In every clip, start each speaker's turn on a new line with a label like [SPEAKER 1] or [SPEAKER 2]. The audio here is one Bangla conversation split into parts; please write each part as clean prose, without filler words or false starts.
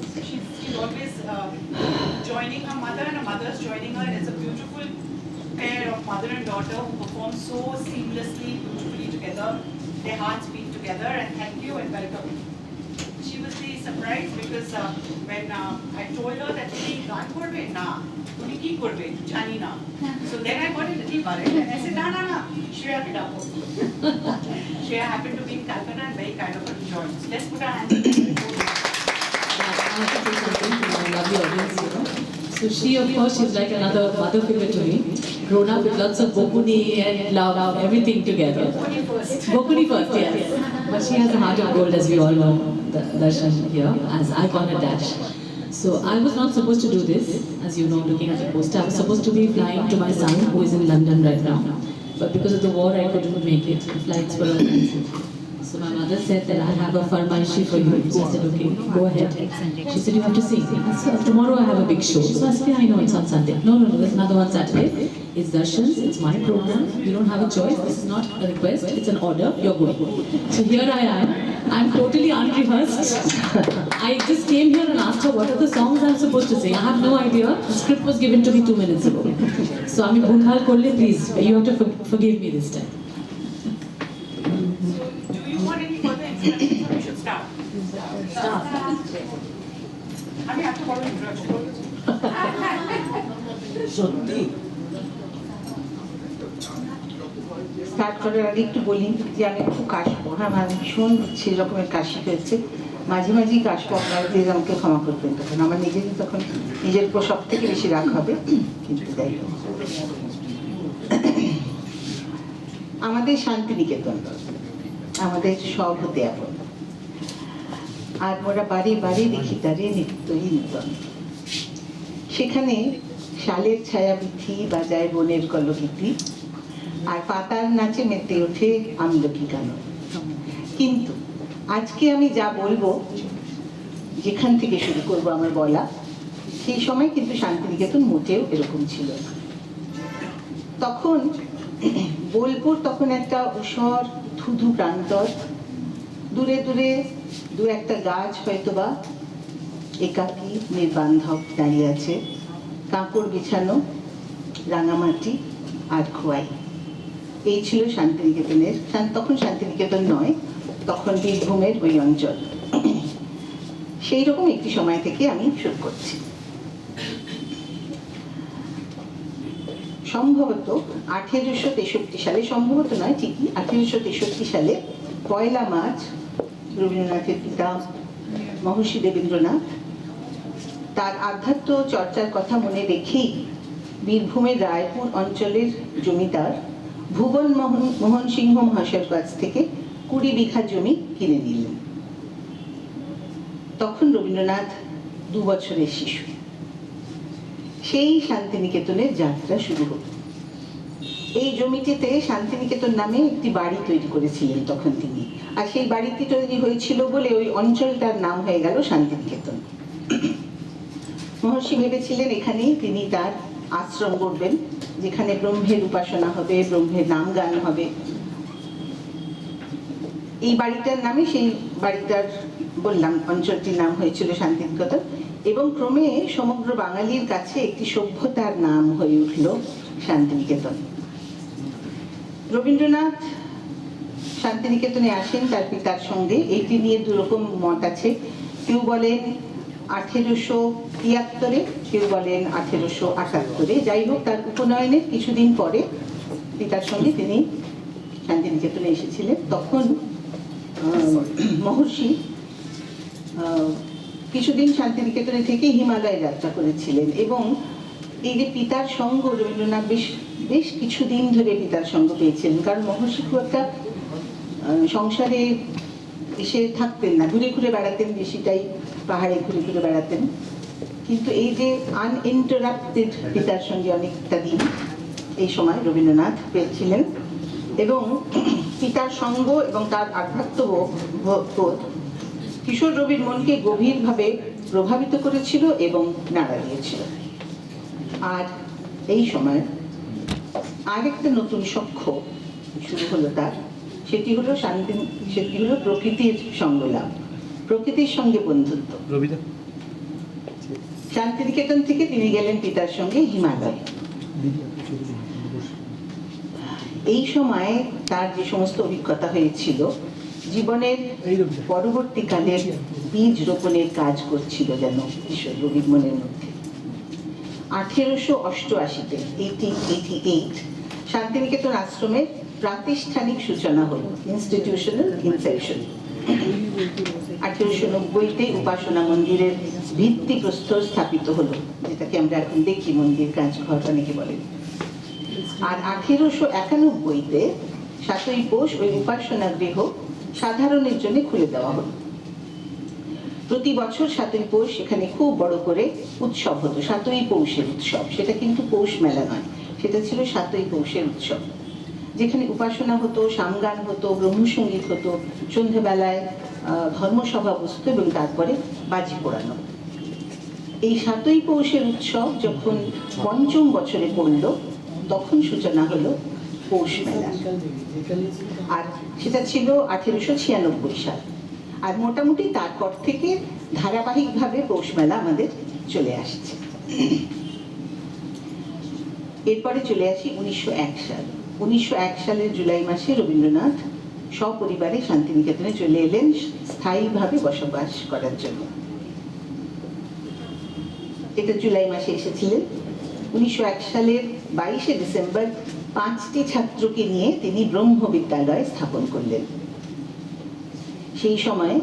[SPEAKER 1] She's always joining her mother, and her mother's joining her, and it's a beautiful pair of mother and daughter who perform so seamlessly, beautifully together. Their hearts beat together, and thank you and welcome. She was the surprise because when I told her that she गान करबे ना, उन्हीं की करबे, जानी ना. So then I got a little worried, and I said, ना. Shreya ke डाको. Shreya happened to be in Calcutta and very kind of her to join. So let's put our hands together.
[SPEAKER 2] I have to say something to my lovely audience, you know. So she, of course, she's like another mother figure to me. Grown up with lots of Bokuni and love, everything together. Bokuni first, yes. But she has a heart of gold, as we all know, Darshan here, as icon at Dash. So I was not supposed to do this, as you know, looking at the poster. I was supposed to be flying to my son, who is in London right now. But because of the war, I couldn't make it. The flights were all cancelled. So my mother said that I have a farmaishi for you. So I said, okay, go ahead. She said, you have to sing. So tomorrow I have a big show. So I said, yeah, I know, it's on Sunday. No, there's another one Saturday. It's Darshan's, it's my program. You don't have a choice. This is not a request, it's an order. You're going. So here I am. I'm totally unrehearsed. I just came here and asked her what are the songs I'm supposed to sing. I have no idea. The script was given to me 2 minutes ago. So I mean, Bhunhal Korle, please, you have to forgive me this time.
[SPEAKER 1] We should start. আমি একটা বড় ইন্ট্রোডাকশন
[SPEAKER 3] সত্যি
[SPEAKER 4] স্টার্ট করার আগে একটু বলি যে আমি একটু কাশবো। হ্যাঁ, আমার ভীষণ সেই রকমের কাশি হয়েছে, মাঝে মাঝেই কাশবো। আপনারা প্লিজ আমাকে ক্ষমা করবেন, তখন আমার নিজেরই তখন নিজের উপর সব থেকে বেশি রাগ হবে। কিন্তু যাই হোক, আমাদের শান্তিনিকেতন আমাদের সব হতে আপন, আর মোরা বাড়ি বাড়ি দেখি তারে নিত্যই নূতন। সেখানে শালের ছায়াবিথি বাজায় বনের কলগীতি, আর পাতার নাচে মেতে ওঠে আমলকি গান। কিন্তু আজকে আমি যা বলবো, যেখান থেকে শুরু করবো আমার বলা, সেই সময় কিন্তু শান্তিনিকেতন মোটেও এরকম ছিল না। তখন বোলপুর তখন একটা ঊষর ধুধু প্রান্তর, দূরে দূরে দু একটা গাছ হয়তোবা একাকী নির্বান্ধব দাঁড়িয়ে আছে, কাঁকড় বিছানো রাঙামাটি আর খোয়াই। এই ছিল শান্তিনিকেতনের, তখন শান্তিনিকেতন নয়, তখন বীরভূমের ওই অঞ্চল। সেই রকম একটি সময় থেকে আমি শুরু করছি। সম্ভবত 1863 সালে, সম্ভবত নয় ঠিকই 1863 সালে 1 মার্চ রবীন্দ্রনাথের পিতা মহর্ষি দেবেন্দ্রনাথ তার আধ্যাত্ম চর্চার কথা মনে রেখেই বীরভূমের রায়পুর অঞ্চলের জমিদার ভুবন মোহন সিংহ মহাশয়ের কাছ থেকে 20 বিঘা জমি কিনে নিলেন। তখন রবীন্দ্রনাথ 2 বছরের শিশু। সেই শান্তিনিকেতনের যাত্রা শুরু হল। এই জমিটিতে শান্তিনিকেতন নামে একটি বাড়ি তৈরি করেছিলেন তখন তিনি, আর সেই বাড়িটি তৈরি হয়েছিল বলে ওই অঞ্চলটার নাম হয়ে গেল শান্তিনিকেতন। মহর্ষি ভেবেছিলেন এখানেই তিনি তার আশ্রম গড়বেন, যেখানে ব্রহ্মের উপাসনা হবে, ব্রহ্মের নাম গান হবে। এই বাড়িটার নামে, সেই বাড়িটার বললাম অঞ্চলটির নাম হয়েছিল শান্তিনিকেতন, এবং ক্রমে সমগ্র বাঙালির কাছে একটি সভ্যতার নাম হয়ে উঠল শান্তিনিকেতন। রবীন্দ্রনাথ শান্তিনিকেতনে আসেন তার পিতার সঙ্গে। এইটি নিয়ে দুরকম মত আছে, কেউ বলেন 1873, কেউ বলেন 1878। যাই হোক, তার উপনয়নের কিছুদিন পরে পিতার সঙ্গে তিনি শান্তিনিকেতনে এসেছিলেন। তখন মহর্ষি কিছুদিন শান্তিনিকেতনে থেকে হিমালয়ে যাত্রা করেছিলেন, এবং এই যে পিতার সঙ্গ রবীন্দ্রনাথ বেশ কিছুদিন ধরে পিতার সঙ্গ পেয়েছিলেন, কারণ মহর্ষি খুব একটা সংসারে এসে থাকতেন না, ঘুরে ঘুরে বেড়াতেন, বেশিটাই পাহাড়ে ঘুরে ঘুরে বেড়াতেন। কিন্তু এই যে আনইন্টারাপ্টেড পিতার সঙ্গে অনেকটা দিন এই সময় রবীন্দ্রনাথ পেয়েছিলেন, এবং পিতার সঙ্গ এবং তার আধ্যাত্মবোধ কিশোর রবির মনকে গভীরভাবে প্রভাবিত করেছিল এবং নাড়া দিয়েছিল। আর এই সময় আরেকটা নতুন সখ্য শুরু হলো তার, সেটি হলো প্রকৃতির সঙ্গ লাভ, প্রকৃতির সঙ্গে বন্ধুত্ব। শান্তিনিকেতন থেকে তিনি গেলেন পিতার সঙ্গে হিমালয়। এই সময় তার যে সমস্ত অভিজ্ঞতা হয়েছিল, জীবনের পরবর্তীকালের বীজ রোপণের কাজ করছিল যেন ঈশ্বর রবির মনের মধ্যে। 1888-তে 1888 শান্তিনিকেতন আশ্রমের প্রাতিষ্ঠানিক সূচনা হল, ইনস্টিটিউশনাল ইনসেপশন। 1890-তে উপাসনা মন্দিরের ভিত্তিপ্রস্তর স্থাপিত হলো, যেটাকে আমরা এখন দেখি মন্দির কাজ ঘর অনেকে বলেন। আর 1891-তে 7ই পৌষ ওই উপাসনা গৃহ সাধারণের জন্য খুলে দেওয়া হলো। প্রতি বছর 7ই পৌষ সেখানে খুব বড় করে উৎসব হতো, 7ই পৌষের উৎসব। সেটা কিন্তু পৌষ মেলা নয়, সেটা ছিল 7ই পৌষের উৎসব, যেখানে উপাসনা হতো, সামগান হতো, ব্রহ্মসঙ্গীত হতো, সন্ধ্যেবেলায় ধর্মসভা বসতো এবং তারপরে বাজি পোড়ানো। এই 7ই পৌষের উৎসব যখন 5ম বছরে পড়ল, তখন সূচনা হলো পৌষ মেলা। আর সেটা ছিল 1896 সাল। আর মোটামুটি তারপর থেকে ধারাবাহিকভাবে পৌষ মেলা আমাদের চলে আসছে। এরপরে চলে আসি 1901 সাল। 1901 সালের জুলাই মাসে রবীন্দ্রনাথ সপরিবারে শান্তিনিকেতনে চলে এলেন স্থায়ীভাবে বসবাস করার জন্য। এটা জুলাই মাসে এসেছিলেন। 1901 সালের 22শে ডিসেম্বর 5টি ছাত্রকে নিয়ে তিনি ব্রহ্ম বিদ্যালয় স্থাপন করলেন। সেই সময়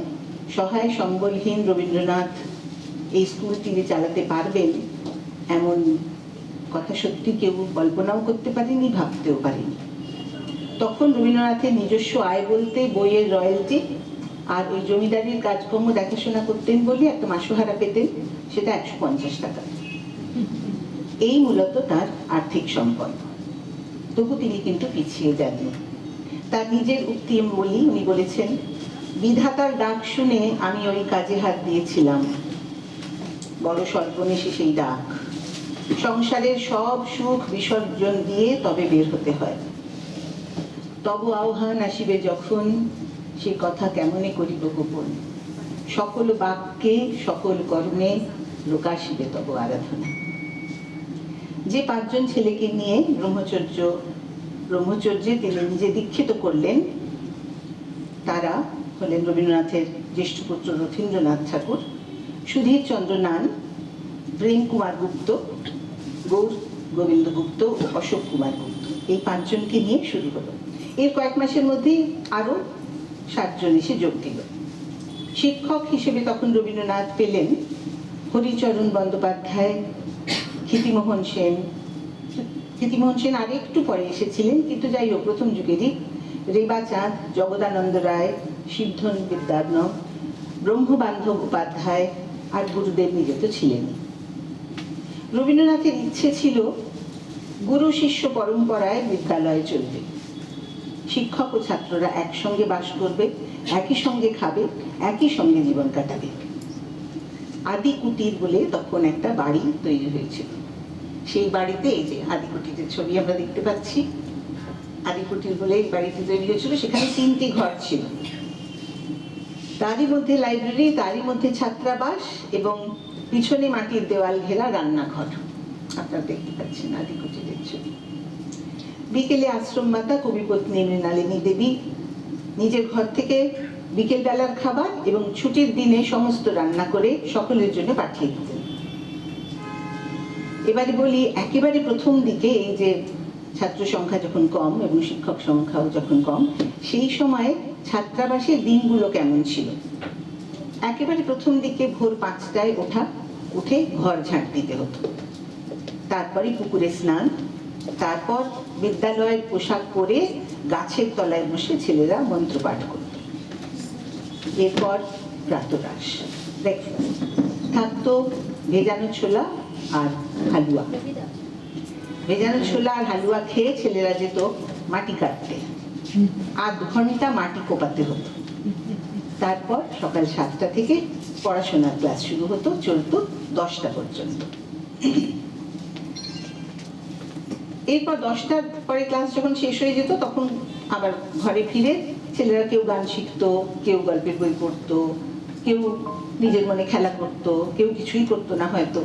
[SPEAKER 4] সহায় সম্বলহীন রবীন্দ্রনাথ এই স্কুল তিনি চালাতে পারবেন এমন কথা সত্যি কেউ কল্পনাও করতে পারেনি, ভাবতেও পারেনি। তখন রবীন্দ্রনাথের নিজস্ব আয় বলতে বইয়ের রয়্যালটি আর ওই জমিদারির কাজকর্ম দেখাশোনা করতেন বলে একটা মাসোহারা পেতেন, সেটা 150 টাকা। এই মূলত তার আর্থিক সম্পদ। তবু তিনি কিন্তু পিছিয়ে যাননি। তার নিজের উক্তি বলি, উনি বলেছেন, বিধাতার ডাক শুনে আমি ওই কাজে হাত দিয়েছিলাম, বড় সর্বনেশে সেই ডাক। সংসারের সব সুখ বিসর্জন দিয়ে তবে বের হতে হয়। তব আহ্বান আসিবে যখন, সে কথা কেমনে করিব গোপন। সকল বাক্যে সকল কর্মে লোকাসিবে তব আরাধনা। যে 5 জন ছেলেকে নিয়ে ব্রহ্মচর্যে তিনি নিজে দীক্ষিত করলেন, তারা হলেন রবীন্দ্রনাথের জ্যেষ্ঠ পুত্র রথীন্দ্রনাথ ঠাকুর, সুধীর চন্দ্র নান, প্রেম কুমার গুপ্ত, গৌর গোবিন্দ গুপ্ত ও অশোক কুমার গুপ্ত। এই 5 জনকে নিয়ে শুরু হলো। এর কয়েক মাসের মধ্যেই আরো 7 জন এসে যোগ দিল। শিক্ষক হিসেবে তখন রবীন্দ্রনাথ পেলেন হরিচরণ বন্দ্যোপাধ্যায়, ক্ষিতিমোহন সেন। ক্ষিতিমোহন সেন আর একটু পরে এসেছিলেন, কিন্তু যাই হোক প্রথম যুগেরই। রেবা চাঁদ, জগদানন্দ রায়, সিদ্ধন বিদ্যার্ণব, ব্রহ্মবান্ধব উপাধ্যায় আর গুরুদেব নিজে তো ছিলেনই। রবীন্দ্রনাথের ইচ্ছে ছিল গুরু শিষ্য পরম্পরায় বিদ্যালয়ে চলবে। শিক্ষক ও ছাত্ররা একসঙ্গে বাস করবে, একই সঙ্গে খাবে, একই সঙ্গে জীবন কাটাবে। আদি কুটির বলে তখন একটা বাড়ি তৈরি হয়েছিল। সেই বাড়িতে এই যে আদি কুটিরের ছবি আমরা দেখতে পাচ্ছি। আদি কুটির বলে এই বাড়িটি তৈরি হয়েছিল। সেখানে 3টি ঘর ছিল, তারই মধ্যে লাইব্রেরি, তারই মধ্যে ছাত্রাবাস এবং পিছনে মাটির দেওয়াল ঘেরা রান্নাঘর। আপনারা দেখতে পাচ্ছেন আদি কুটিরের ছবি। বিকেলে আশ্রম মাতা কবিপত্নী মৃণালিনী দেবী নিজের ঘর থেকে বিকেল বেলার খাবার এবং ছুটির দিনে সমস্ত রান্না করে সকলের জন্য পাঠিয়ে দিতেন। এবারে বলি, একেবারে প্রথম দিকে এই যে ছাত্র সংখ্যা যখন কম এবং শিক্ষক সংখ্যাও যখন কম, সেই সময় ছাত্রাবাসের দিনগুলো কেমন ছিল। একেবারে প্রথম দিকে ভোর 5টায় উঠে ঘর ঝাঁট দিতে হতো, তারপরে পুকুরে স্নান, তারপর বিদ্যালয়ের পোশাক পরে গাছের তলায় বসে ছেলেরা মন্ত্রপাঠ করত। এরপর প্রাতরাশ, ব্রেকফাস্ট থাকতো, ভেজানো ছোলা আর হালুয়া। ভেজানো ছোলা আর হালুয়া খেয়ে ছেলেরা যেত মাটি কাটতে। 8 ঘন্টা মাটি কোপাতে হতো। তারপর সকাল 7টা থেকে পড়াশোনার ক্লাস শুরু হতো, চলতো 10টা পর্যন্ত। এরপর 10টার পরে ক্লাস যখন শেষ হয়ে যেত, তখন আবার ঘরে ফিরে ছেলেরা কেউ গান শিখতো, কেউ গল্পের বই পড়তো, কেউ নিজের মনে খেলা করতো, কেউ কিছুই করতো না হয়তো।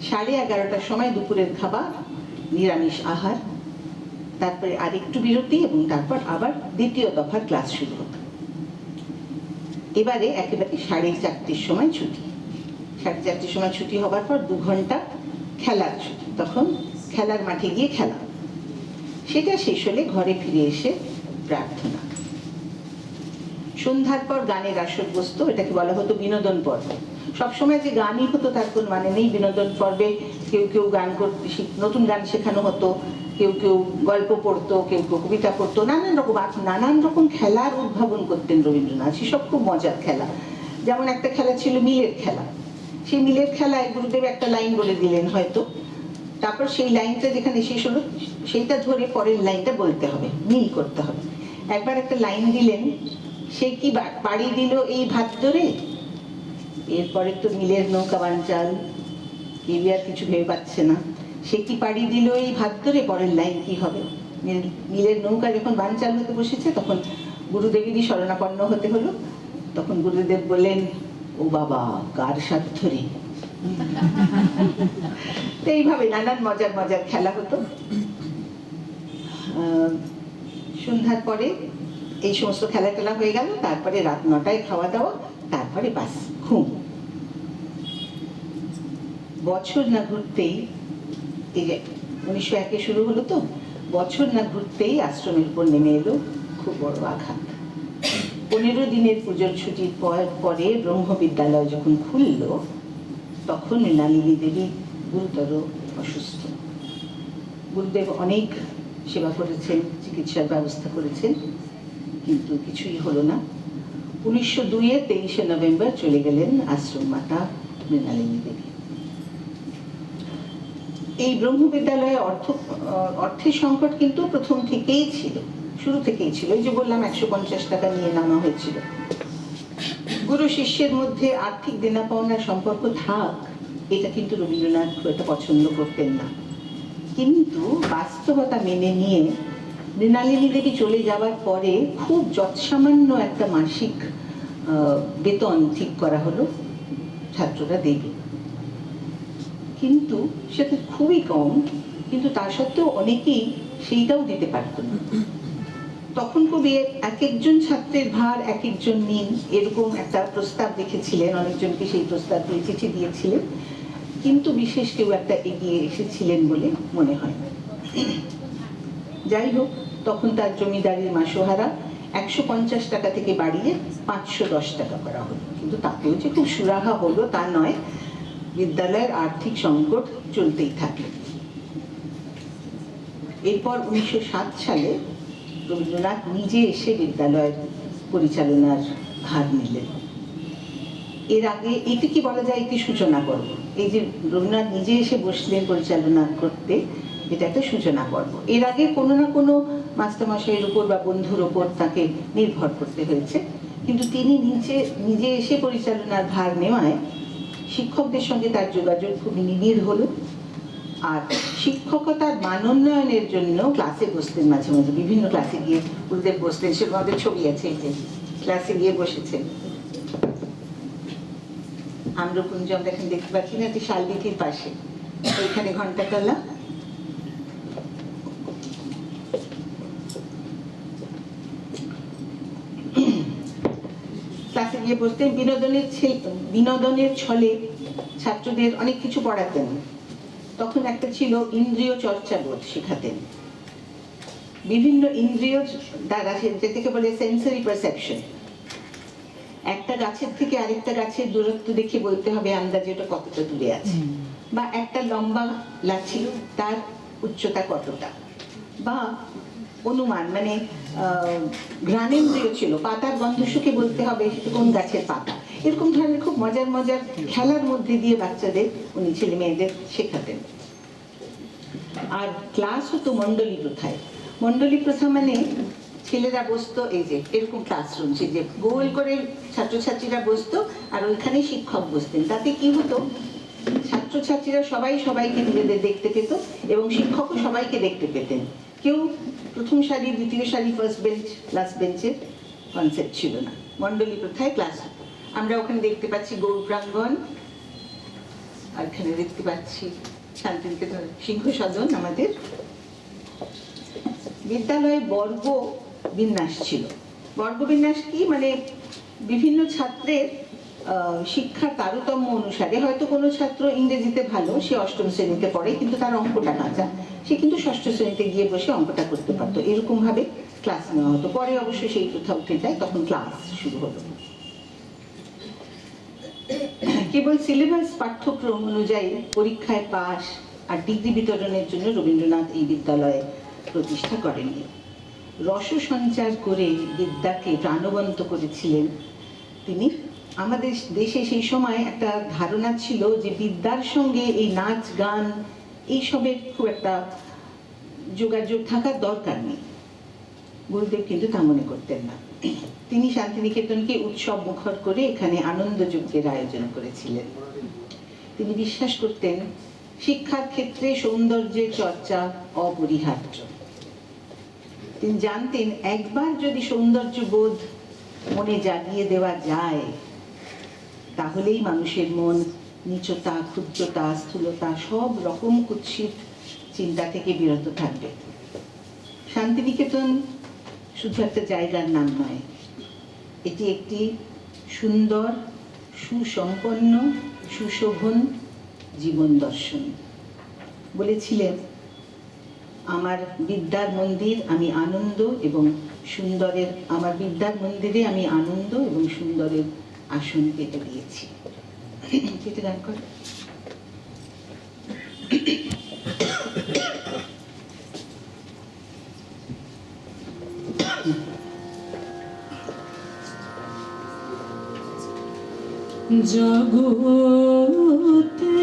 [SPEAKER 4] 11:30টার সময় দুপুরের খাবার, নিরামিষ আহার, তারপরে আরেকটু বিরতি এবং তারপর আবার দ্বিতীয় দফার ক্লাস শুরু হতো। এবারে একেবারে 4:30টার সময় ছুটি। 4:30টার সময় ছুটি হবার পর 2 ঘন্টা খেলার ছুটি, তখন খেলার মাঠে গিয়ে খেলা। সেটা শেষ হলে ঘরে ফিরে এসে প্রার্থনা। সন্ধ্যার পর গানের আসর বসতো, এটাকে বলা হতো বিনোদন পর্ব। সবসময় যে গানই হতো তার কোনো মানে নেই। বিনোদন পর্বে কেউ কেউ গান করতে, নতুন গান শেখানো হতো, কেউ কেউ গল্প পড়তো, কেউ কেউ কবিতা পড়তো, নানান রকম খেলার উদ্ভাবন করতেন রবীন্দ্রনাথ। সেসব খুব মজার খেলা। যেমন একটা খেলা ছিল মিলের খেলা। সেই মিলের খেলায় গুরুদেব একটা লাইন বলে দিলেন হয়তো, তারপর সেই লাইনটা যেখানে শেষ হলো সেইটা ধরে পরের লাইনটা বলতে হবে, মিল করতে হবে। একবার একটা লাইন দিলেন, সে কি পাড়ি দিল এই ভাত ধরে, এরপরে তো মিলের নৌকা বানচাল, কেউ আর কিছু ভেবে পাচ্ছে না। সে কি পাড়ি দিল এই ভাত ধরে, পরের লাইন কি হবে? মিলের নৌকা যখন বানচাল হতে বসেছে তখন গুরুদেবেরই শরণাপন্ন হতে হলো। তখন গুরুদেব বললেন, ও বাবা কার সাথ ধরে। তো এইভাবে নানান মজার মজার খেলা হতো। সন্ধ্যার পরে এই সমস্ত খেলা টেলা হয়ে গেল, তারপরে রাত 9টায় খাওয়া দাওয়া, তারপরে বাস ঘুম। বছর না ঘুরতেই, এই যে 1901-এ শুরু হলো, তো বছর না ঘুরতেই আশ্রমের উপর নেমে এলো খুব বড় আঘাত। 15 দিনের পুজোর ছুটির পরে ব্রহ্মবিদ্যালয় যখন খুলল, তখন মৃণালিনী দেবী গুরুতর অসুস্থ। গুরুদেব অনেক সেবা করেছেন, চিকিৎসার ব্যবস্থা করেছেন, কিন্তু কিছুই হলো না। 1902-এ 23শে নভেম্বর চলে গেলেন আশ্রম মাতা মৃণালিনী দেবী। এই ব্রহ্মবিদ্যালয়ে অর্থের সংকট কিন্তু প্রথম থেকেই ছিল, শুরু থেকেই ছিল। এই যে বললাম 150 টাকা নিয়ে নামা হয়েছিল। গুরু শিষ্যের মধ্যে আর্থিক দেনা পাওনার সম্পর্ক থাক, এটা কিন্তু রবীন্দ্রনাথ খুব একটা পছন্দ করতেন না। কিন্তু বাস্তবতা মেনে নিয়ে মৃণালিনী দেবী চলে যাওয়ার পরে খুব যৎসামান্য একটা মাসিক বেতন ঠিক করা হলো ছাত্ররা দেবে, কিন্তু সেটা খুবই কম। কিন্তু তা সত্ত্বেও অনেকেই সেইটাও দিতে পারত না। তখন কবি এক একজন ছাত্রের ভার এক একজন নিন, এরকম একটা প্রস্তাব দেখেছিলেন। অনেকজনকে সেই প্রস্তাব দিয়ে চিঠি দিয়েছিলেন, কিন্তু বিশেষ কেউ একটা এগিয়ে এসেছিলেন বলে মনে হয় না। যাই হোক, তখন তার জমিদারির মাসোহারা 150 টাকা থেকে বাড়িয়ে 510 টাকা করা হলো। কিন্তু তাতেও যে খুব সুরাহা হলো তা নয়, বিদ্যালয়ের আর্থিক সংকট চলতেই থাকে। এরপর 1907 সালে রবীন্দ্রনাথ নিজে এসে বিদ্যালয়ের পরিচালনার ভার নিলেন। এর আগে এটি কি বলা যায়, একটি সূচনা পর্ব। এই যে রবীন্দ্রনাথ নিজে এসে বসলেন পরিচালনা করতে, এটা একটা সূচনা পর্ব। এর আগে কোনো না কোনো মাস্টারমশাইয়ের উপর বা বন্ধুর ওপর তাকে নির্ভর করতে হয়েছে, কিন্তু তিনি নিজে এসে পরিচালনার ভার নেওয়ায় শিক্ষকদের সঙ্গে তার যোগাযোগ খুব নিবিড় হলো। আর শিক্ষকতার মানোন্নয়নের জন্য ক্লাসে বসতেন, মাঝে মাঝে বিভিন্ন ক্লাসে গিয়ে গুরুদেব বসতেন। সে আমাদের ছবি আছে, এই যে ক্লাসে গিয়ে বসেছেন। আম্রকুঞ্জ আমরা এখানে দেখতে পাচ্ছি না, এটি শালবীথির পাশে, ওইখানে ঘন্টাতলা। ক্লাসে গিয়ে বসতেন। বিনোদনের ছলে ছাত্রদের অনেক কিছু পড়াতেন। তখন একটা ছিল ইন্দ্রিয় চর্চা বোধ শেখাতেন। বিভিন্ন ইন্দ্রিয় দ্বারা, যেটাকে বলে সেন্সরি পারসেপশন। একটা গাছের থেকে আরেকটা গাছের দূরত্ব দেখে বলতে হবে আন্দাজে ওটা কতটা দূরে আছে, বা একটা লম্বা লাঠি তার উচ্চতা কতটা, বা অনুমান মানে ঘ্রাণেন্দ্রিয় ছিল, পাতার গন্ধ শুকে বলতে হবে কোন গাছের পাতা। এরকম ধরনের খুব মজার মজার খেলার মধ্যে দিয়ে বাচ্চাদের উনি ছেলে মেয়েদের শেখাতেন। আর ক্লাস হতো মণ্ডলী প্রথায়। মণ্ডলী প্রথা মানে ছেলেরা বসতো, এই যে এরকম ক্লাসরুম, সে যে গোল করে ছাত্রছাত্রীরা বসতো, আর ওইখানে শিক্ষক বসতেন। তাতে কি হতো, ছাত্রছাত্রীরা সবাই সবাইকে নিজেদের দেখতে পেত এবং শিক্ষকও সবাইকে দেখতে পেতেন। কেউ প্রথম সারি, দ্বিতীয় সারি, ফার্স্ট বেঞ্চ, লাস্ট বেঞ্চের কনসেপ্ট ছিল না। মণ্ডলী প্রথায় ক্লাস। আমরা ওখানে দেখতে পাচ্ছি গৌর প্রাঙ্গণ, আর এখানে দেখতে পাচ্ছি শান্তিনিকেতন সিংহ সদন। আমাদের বিদ্যালয়ে বর্গ বিন্যাস ছিল। বর্গ বিন্যাস কি, মানে বিভিন্ন ছাত্রের শিক্ষার তারতম্য অনুসারে, হয়তো কোনো ছাত্র ইংরেজিতে ভালো, সে অষ্টম শ্রেণীতে পড়ে কিন্তু তার অঙ্কটা কাঁচা, সে কিন্তু ষষ্ঠ শ্রেণীতে গিয়ে বসে অঙ্কটা করতে পারতো, এরকম ভাবে ক্লাস নেওয়া হতো। পরে অবশ্য সেই প্রথা উঠে যায়, তখন ক্লাস শুরু হলো। কেবল সিলেবাস পাঠ্যক্রম অনুযায়ী পরীক্ষায় পাস আর ডিগ্রি বিতরণের জন্য রবীন্দ্রনাথ এই বিদ্যালয়ে প্রতিষ্ঠা করেননি, রস সঞ্চার করে বিদ্যাকে প্রাণবন্ত করেছিলেন তিনি। আমাদের দেশে সেই সময় একটা ধারণা ছিল যে বিদ্যার সঙ্গে এই নাচ গান এইসবের খুব একটা যোগাযোগ থাকার দরকার নেই। গুরুদেব কিন্তু তা মনে করতেন না। তিনি শান্তিনিকেতনকে উৎসব মুখর করে এখানে আনন্দ যজ্ঞের আয়োজন করেছিলেন। তিনি বিশ্বাস করতেন শিক্ষার ক্ষেত্রে সৌন্দর্যের চর্চা অপরিহার্য। তিনি জানতেন একবার যদি সৌন্দর্য বোধ মনে জাগিয়ে দেওয়া যায়, তাহলেই মানুষের মন নীচতা, ক্ষুদ্রতা, স্থূলতা সব রকম কুৎসিত চিন্তা থেকে বিরত থাকবে। শান্তিনিকেতন শুধু একটা জায়গার নাম নয়, এটি একটি সুন্দর, সুসম্পন্ন, সুশোভন জীবন দর্শন। বলেছিলেন, আমার বিদ্যার মন্দির আমি আনন্দ এবং সুন্দরের, আমার বিদ্যার মন্দিরে আমি আনন্দ এবং সুন্দরের আসন পেতে দিয়েছি। কেটে গান কর।
[SPEAKER 2] জগতে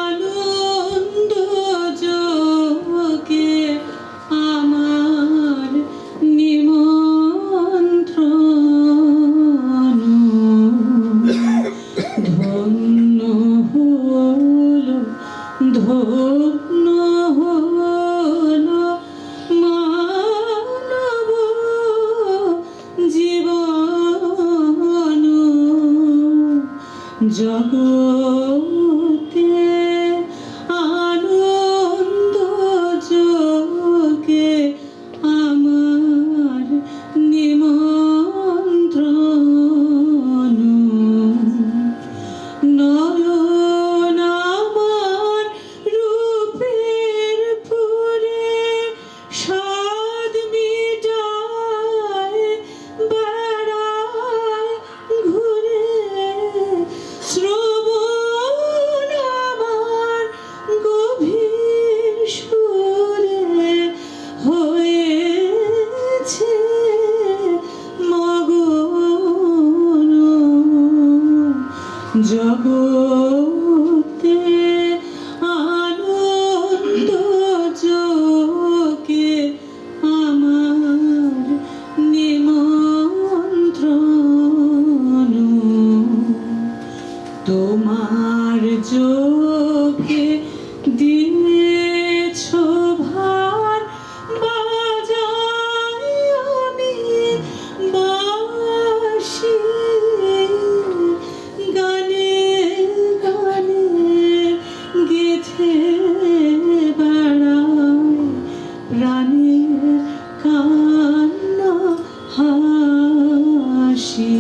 [SPEAKER 2] আনন্দ যোগে আমার নিমন্ত্রণ, ধন্য হলো ধন্য হলো মানব জীবন, জগতে আনন্দ যোগে আমার নিমন্ত্রণ, নয়ন আমার রূপের পুরে স্বাদ মিটায় বেড়ায় ঘুরে, শ্রবণ আমার গভীর সুরে হয়েছে মগন, জগতে আনন্দ যোগে আমার নিমন্ত্রণ, তোমার যোগে দিয়েছ ভার, বাজাই আমি বাঁশি, গানে গানে গেথে বেড়াই প্রাণের কান্না হাসি।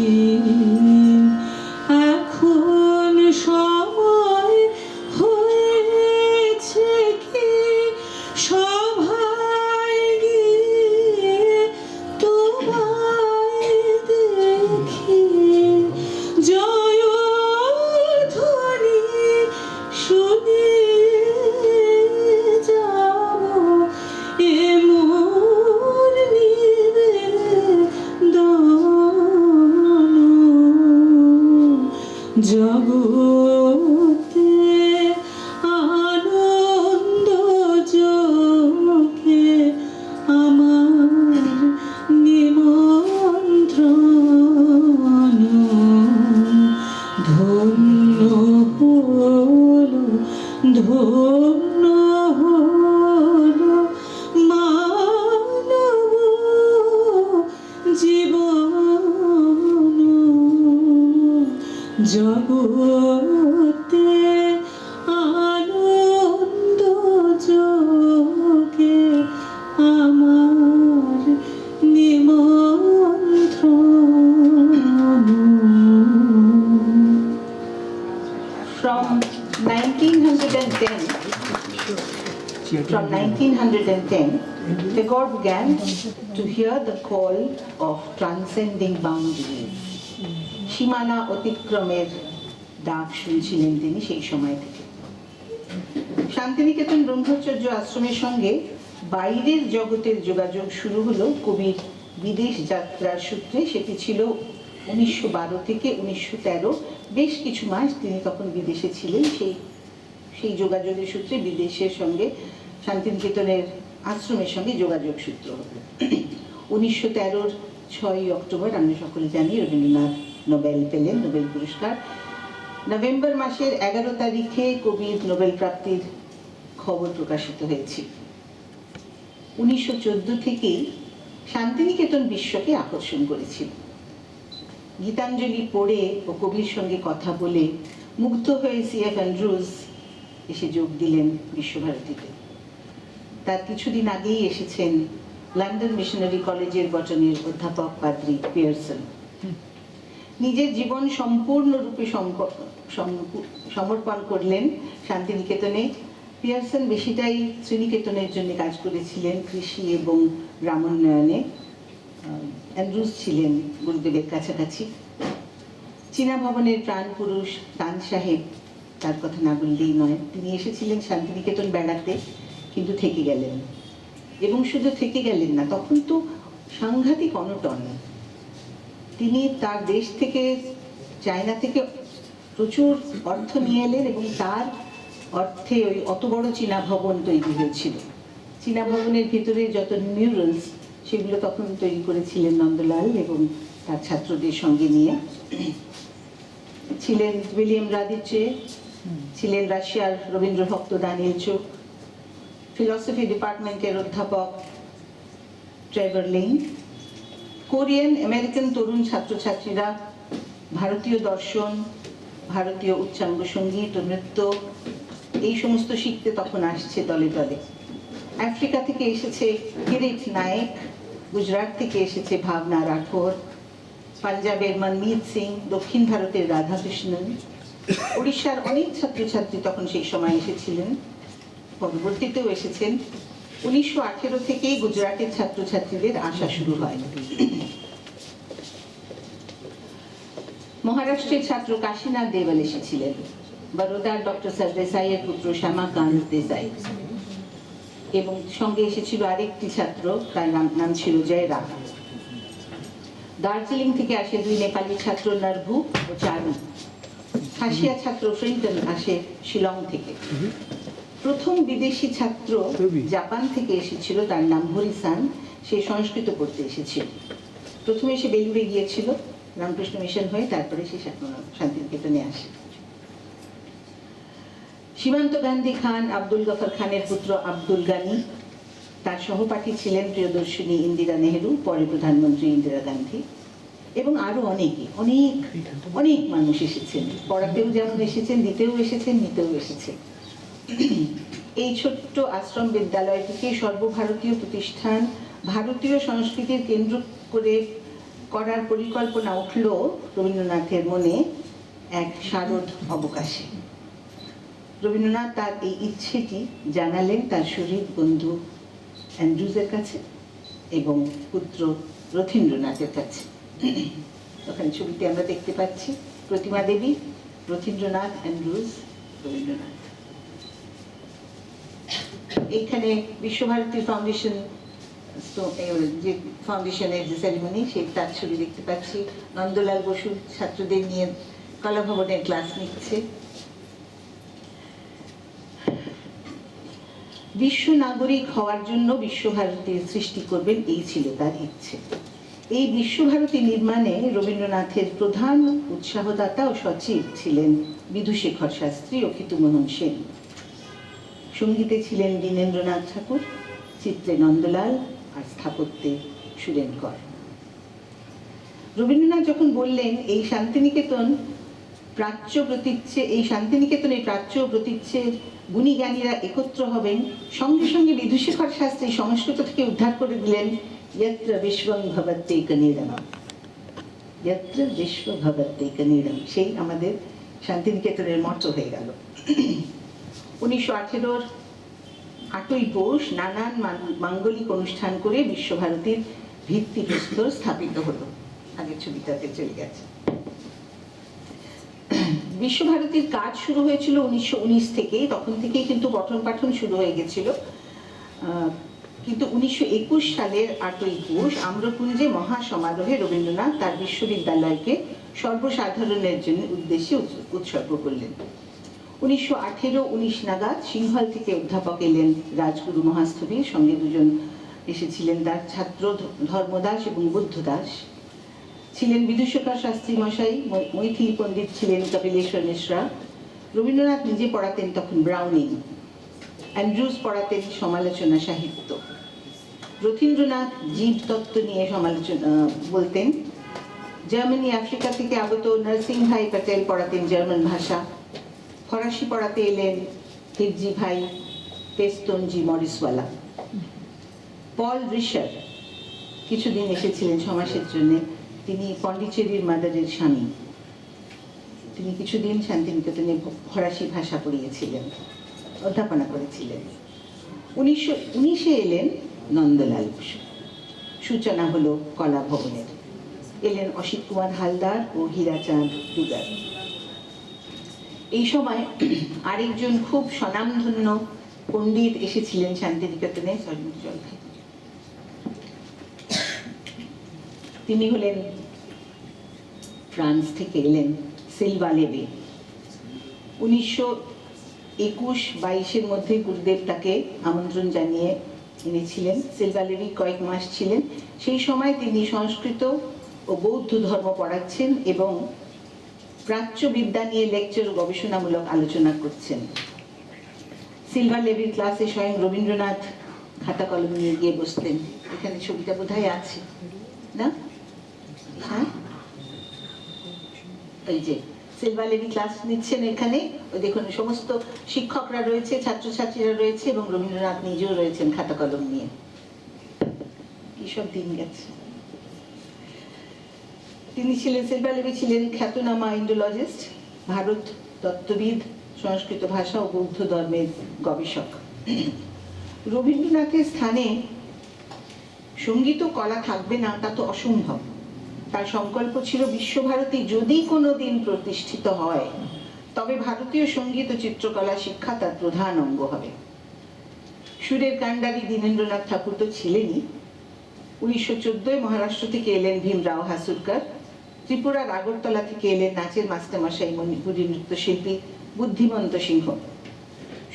[SPEAKER 2] এখন সময় হয়েছে কি সভায় গিয়ে তোমায় দেখি, জয়ধ্বনি শুনিয়ে যাব এ মোর নিবেদন, জগতে আনন্দ যোগে আমার নিমন্ত্রণ, ধন্য হলো ধন্য হলো মানব জীবন। জগতে আনন্দ যোগে আমার নিমন্ত্রণ।
[SPEAKER 4] From 1910, Tagore began to hear the call of transcending boundaries. সীমানা অতিক্রমের ডাক শুনছিলেন তিনি সেই সময় থেকে। শান্তিনিকেতন ব্রহ্মচর্য আশ্রমের সঙ্গে বাইরের জগতের যোগাযোগ শুরু হলো কবির বিদেশ যাত্রার সূত্রে। সেটি ছিল 1912 থেকে 1913, বেশ কিছু মাস তিনি তখন বিদেশে ছিলেন। সেই যোগাযোগের সূত্রে বিদেশের সঙ্গে শান্তিনিকেতনের আশ্রমের সঙ্গে যোগাযোগ সূত্র হলো। 1913 6ই অক্টোবর আমরা সকলে জানি রবীন্দ্রনাথ নোবেল পেলেন, নোবেল পুরস্কার। নভেম্বর মাসের 11 তারিখে কবির নোবেল প্রাপ্তির খবর প্রকাশিত হয়েছে। 1914 থেকেই শান্তিনিকেতন বিশ্বকে আকর্ষণ করেছিল। গীতাঞ্জলি পড়ে ও কবির সঙ্গে কথা বলে মুগ্ধ হয়ে C.F. অ্যান্ড্রুজ এসে যোগ দিলেন বিশ্বভারতীতে। তার কিছুদিন আগেই এসেছেন লন্ডন মিশনারি কলেজের বটনির অধ্যাপক পাদ্রী পিয়ারসন। নিজের জীবন সম্পূর্ণরূপে সমর্পণ করলেন শান্তিনিকেতনে। পিয়ারসন বেশিটাই শ্রীনিকেতনের জন্য কাজ করেছিলেন, কৃষি এবং গ্রামোন্নয়নে। অ্যান্ড্রুজ ছিলেন গুরুদেবের কাছাকাছি। চীনা ভবনের প্রাণ পুরুষ তান সাহেব, তার কথা না বললেই নয়। তিনি এসেছিলেন শান্তিনিকেতন বেড়াতে, কিন্তু থেকে গেলেন। এবং শুধু থেকে গেলেন না, তখন তো সাংঘাতিক অনটন। তিনি তার দেশ থেকে, চায়না থেকে প্রচুর অর্থ নিয়ে এলেন এবং তার অর্থে ওই অত বড় চীনা ভবন তৈরি হয়েছিল। চীনা ভবনের ভিতরে যত মিউরালস, সেগুলো তখন তৈরি করেছিলেন নন্দলাল এবং তার ছাত্রদের সঙ্গে নিয়ে। ছিলেন উইলিয়াম রাদিচে, ছিলেন রাশিয়ার রবীন্দ্র ভক্ত দানিয়েল চোক, ফিলসফি ডিপার্টমেন্টের অধ্যাপক ট্রেভার লেইন, কোরিয়ান আমেরিকান তরুণ ছাত্রছাত্রীরা ভারতীয় দর্শন, ভারতীয় উচ্চাঙ্গ সঙ্গীত ও নৃত্য এই সমস্ত শিখতে তখন আসছে দলে দলে। আফ্রিকা থেকে এসেছে কিরিট নায়েক, গুজরাট থেকে এসেছে ভাবনা রাঠোর, পাঞ্জাবের মনমিত সিং, দক্ষিণ ভারতের রাধাকৃষ্ণন। উড়িষ্যার অনেক ছাত্রছাত্রী তখন সেই সময় এসেছিলেন, পরবর্তীতেও এসেছেন। 1918 থেকেই গুজরাটের ছাত্রছাত্রীদের আসা শুরু হয়। মহারাষ্ট্রের ছাত্র কাশীনাথ দেওয়াল এসেছিলেন, বরোদার ডক্টর সরদেসাইয়ের পুত্র শ্যামাকান্ত দেসাই, এবং সঙ্গে এসেছিল আরেকটি ছাত্র, তার নাম ছিল জয়রাম। দার্জিলিং থেকে আসে দুই নেপালি ছাত্র, নারভু ও চারু। খাসিয়া ছাত্র ফ্রিন্টন আসে শিলং থেকে। প্রথম বিদেশি ছাত্র জাপান থেকে এসেছিল, তার নাম হরিসান। সে সংস্কৃত পড়তে এসেছিল। প্রথমে সে বেলুড়ে গিয়েছিল রামকৃষ্ণ মিশন হয়ে, তারপরে সে শান্তিনিকেতনে আসে। সীমান্ত গান্ধী খান আব্দুল গফর খানের পুত্র আব্দুল গানি, তার সহপাঠী ছিলেন প্রিয়দর্শিনী ইন্দিরা নেহেরু, পরে প্রধানমন্ত্রী ইন্দিরা গান্ধী, এবং আরো অনেকে, অনেক অনেক মানুষ এসেছেন। পড়াতেও যেমন এসেছেন, দিতেও এসেছেন, নিতেও এসেছেন। এই ছোট্ট আশ্রম বিদ্যালয়টিকে সর্বভারতীয় প্রতিষ্ঠান, ভারতীয় সংস্কৃতির কেন্দ্র করে করার পরিকল্পনা উঠল রবীন্দ্রনাথের মনে এক শারদ অবকাশে। রবীন্দ্রনাথ তার এই ইচ্ছেটি জানালেন তার শহীদ বন্ধু অ্যান্ড্রুজের কাছে এবং পুত্র রথীন্দ্রনাথের কাছে। ওখানে ছবিতে আমরা দেখতে পাচ্ছি প্রতিমা দেবী, রথীন্দ্রনাথ, অ্যান্ড্রুজ, রবীন্দ্রনাথ। এইখানে বিশ্বভারতী ফাউন্ডেশন, যে ফাউন্ডেশনের যে সেরিমনি, সেই তার ছবি দেখতে পাচ্ছি। নন্দলাল বসু ছাত্রদের নিয়ে কলা ভবনের ক্লাস নিচ্ছে। বিশ্ব নাগরিক হওয়ার জন্য বিশ্বভারতীর সৃষ্টি করবেন, এই ছিল তার ইচ্ছে। এই বিশ্বভারতী নির্মাণে রবীন্দ্রনাথের প্রধান উৎসাহদাতা ও সচিব ছিলেন বিধুশেখর শাস্ত্রী ও ক্ষিতুমোহন সেন। সঙ্গীতে ছিলেন দীনেন্দ্রনাথ ঠাকুর, চিত্রে নন্দলাল, আর স্থাপত্যে সুরেন কর। রবীন্দ্রনাথ যখন বললেন এই শান্তিনিকেতন প্রাচ্য প্রতীচ্যে এই শান্তিনিকেতনে প্রাচ্য ও প্রতীচ্যের গুণী জ্ঞানীরা একত্র হবেন, সঙ্গে সঙ্গে বিদুশেখর শাস্ত্রী সংস্কৃত থেকে উদ্ধার করে দিলেন যত্র বিশ্বং ভবত্যেকনীড়ম, যত্র বিশ্ব ভবত্যেকনীড়ম। সেই আমাদের শান্তিনিকেতনের মতো হয়ে গেল। 1918-র 8ই পৌষ নানান মাঙ্গলিক অনুষ্ঠান করে বিশ্বভারতীর ভিত্তিপ্রস্তর স্থাপিত হলো। আগের ছবিটাতে চলে গেছে। বিশ্বভারতীর কাজ শুরু হয়েছিল 1919 থেকে, তখন থেকেই কিন্তু পঠন পাঠন শুরু হয়ে গেছিল। কিন্তু 1921 সালের 8ই পৌষ আম্রকুঞ্জে মহাসমারোহে রবীন্দ্রনাথ তার বিশ্ববিদ্যালয়কে সর্বসাধারণের জন্য উদ্দেশ্যে উৎসর্গ করলেন। 1918-19 নাগাদ সিংহল থেকে অধ্যাপক এলেন রাজগুরু মহাস্থবির, সঙ্গে দুজন এসেছিলেন তার ছাত্র ধর্মদাস এবং বুদ্ধদাস। ছিলেন বিদুশেখর শাস্ত্রী মশাই, মৈথিলী পণ্ডিত ছিলেন কপিলেশ্বর মিশ্রা। রবীন্দ্রনাথ নিজে পড়াতেন তখন ব্রাউনিং, অ্যান্ড্রুজ পড়াতেন সমালোচনা সাহিত্য, রথীন্দ্রনাথ জীবতত্ত্ব নিয়ে সমালোচনা বলতেন। জার্মানি আফ্রিকা থেকে আগত নরসিং ভাই প্যাটেল পড়াতেন জার্মান ভাষা। ফরাসি পড়াতে এলেন হিরজি ভাই পেস্তনজি মরিসওয়ালা। পল রিশার কিছুদিন এসেছিলেন সমাসের জন্য, তিনি পন্ডিচেরির মাদারের স্বামী। তিনি কিছুদিন শান্তিনিকেতনে ফরাসি ভাষা পড়িয়েছিলেন, অধ্যাপনা করেছিলেন। 1919-এ এলেন নন্দলাল বসু। সূচনা হলো কলা ভবনের। এলেন অসিত কুমার হালদার ও হীরাচাঁদ দুগার। এই সময় আরেকজন খুব স্বনামধন্য পণ্ডিত এসেছিলেন শান্তিনিকেতনে, তিনি হলেন ফ্রান্স থেকে এলেন সিলভা লেভি। 1921-22-এর মধ্যে গুরুদেব তাকে আমন্ত্রণ জানিয়ে এনেছিলেন। সিলভা লেভি কয়েক মাস ছিলেন। সেই সময় তিনি সংস্কৃত ও বৌদ্ধ ধর্ম পড়াচ্ছেন এবং প্রাচ্য বিদ্যা নিয়ে লেকচার ও গবেষণামূলক আলোচনা করছেন। সিলভা লেভির ক্লাসে স্বয়ং রবীন্দ্রনাথ খাতা কলম নিয়ে গিয়ে বসতেন। এখানে ছবিটা বোধহয় আছে না? হ্যাঁ, এই যে সিলভা লেভি ক্লাস নিচ্ছেন এখানে। ওই দেখুন সমস্ত শিক্ষকরা রয়েছে, ছাত্রছাত্রীরা রয়েছে এবং রবীন্দ্রনাথ নিজেও রয়েছেন খাতা কলম নিয়ে। কি সব দিন গেছে। তিনি ছিলেন, সিলভা লেভি ছিলেন খ্যাতনামা ইন্ডোলজিস্ট, ভারত তত্ত্ববিদ, সংস্কৃত ভাষা ও বৌদ্ধ ধর্মের গবেষক। রবীন্দ্রনাথের স্থানে সঙ্গীত ও কলা থাকবে না তা তো অসম্ভব। তার সংকল্প ছিল বিশ্বভারতী যদি কোনোদিন প্রতিষ্ঠিত হয় তবে ভারতীয় সঙ্গীত ও চিত্রকলা শিক্ষা তার প্রধান অঙ্গ হবে। সুরের কাণ্ডারি দীনেন্দ্রনাথ ঠাকুর তো ছিলেনই। 1914-এ মহারাষ্ট্র থেকে এলেন ভীমরাও হাসুরকার। ত্রিপুরার আগরতলা থেকে এলেন নাচের মাস্টারমশাই মণিপুরী নৃত্যশিল্পী বুদ্ধিমন্ত সিংহ।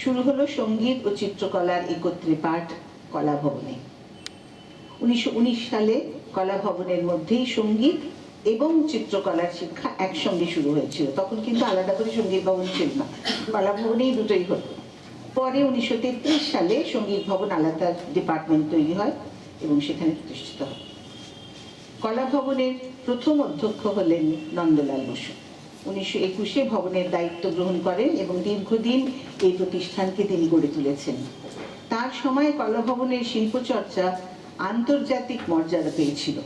[SPEAKER 4] শুরু হলো সঙ্গীত ও চিত্রকলার একত্রে পাঠ কলা ভবনে। 1919 সালে কলা ভবনের মধ্যেই সঙ্গীত এবং চিত্রকলার শিক্ষা একসঙ্গে শুরু হয়েছিল। তখন কিন্তু আলাদা করে সঙ্গীত ভবন ছিল না, কলা ভবনেই দুটোই হতো। পরে 1933 সালে সঙ্গীত ভবন আলাদা ডিপার্টমেন্ট তৈরি হয় এবং সেখানে প্রতিষ্ঠিত হয়। কলা ভবনের প্রথম অধ্যক্ষ হলেন নন্দলাল বসু। 1921-এ ভবনের দায়িত্ব গ্রহণ করেন এবং দীর্ঘদিন এই প্রতিষ্ঠানকে তিনি গড়ে তুলেছেন। তার সময় কলা ভবনের শিল্পচর্চা আন্তর্জাতিক মর্যাদা পেয়েছিল,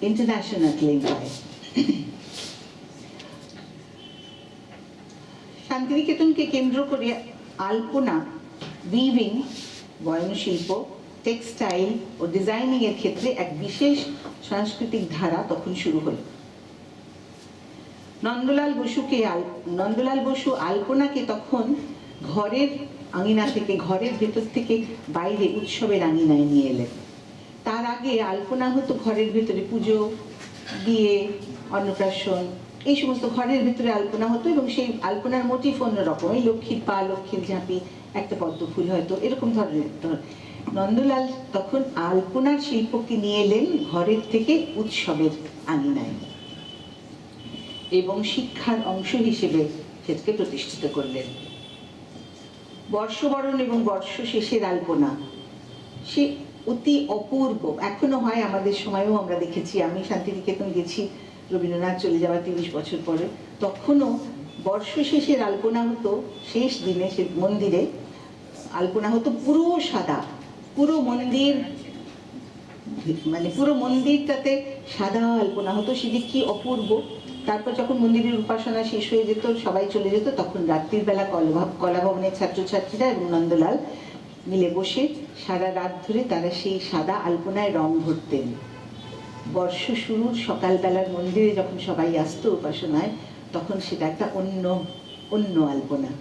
[SPEAKER 4] ইন্টারন্যাশনাল ক্লেম পায়। শান্তিনিকেতনকে কেন্দ্র করে আলপনা, উইভিং, বয়নশিল্প, টেক্সটাইল ও ডিজাইনিং এর ক্ষেত্রে এক বিশেষ সাংস্কৃতিক ধারা তখন শুরু হলো। নন্দলাল বসু আলপনাকে তখন ঘরের আঙিনা থেকে, ঘরের ভেতর থেকে বাইরে উৎসবের আঙিনায় নিয়ে এলেন। তার আগে আলপনা হতো ঘরের ভেতরে, পুজো, বিয়ে, অন্নপ্রাশন, এই সমস্ত ঘরের ভেতরে আলপনা হতো এবং সেই আলপনার মোটিভ অন্যরকম, এই লক্ষ্মীর পা, লক্ষ্মীর ঝাঁপি, একটা পদ্ম ফুল হয়তো, এরকম ধরনের। নন্দলাল তখন আলপনার শিল্পকে নিয়ে এলেন ঘরের থেকে উৎসবের আঙিনায় এবং শিক্ষার অংশ হিসেবে সেটাকে প্রতিষ্ঠিত করলেন। বর্ষবরণ এবং বর্ষ শেষের আলপনা সে অতি অপূর্ব, এখনো হয়, আমাদের সময়ও আমরা দেখেছি। আমি শান্তিনিকেতন গেছি রবীন্দ্রনাথ চলে যাওয়ার 30 বছর পরে, তখনও বর্ষ শেষের আলপনা হতো, শেষ দিনে সে মন্দিরে আলপনা হতো পুরো সাদা, পুরো মন্দির, মানে পুরো মন্দিরটাতে সাদা আলপনা হতো, সেটি কি অপূর্ব। তারপর যখন মন্দিরের উপাসনা শেষ হয়ে যেত, সবাই চলে যেত, তখন রাত্রির বেলা কলাভবনের ছাত্রছাত্রীরা এবং নন্দলাল মিলে বসে সারা রাত ধরে তারা সেই সাদা আলপনায় রং ভরতেন। বর্ষ শুরুর সকালবেলার মন্দিরে যখন সবাই আসতো উপাসনায়, তখন সেটা একটা অন্য আলপনা,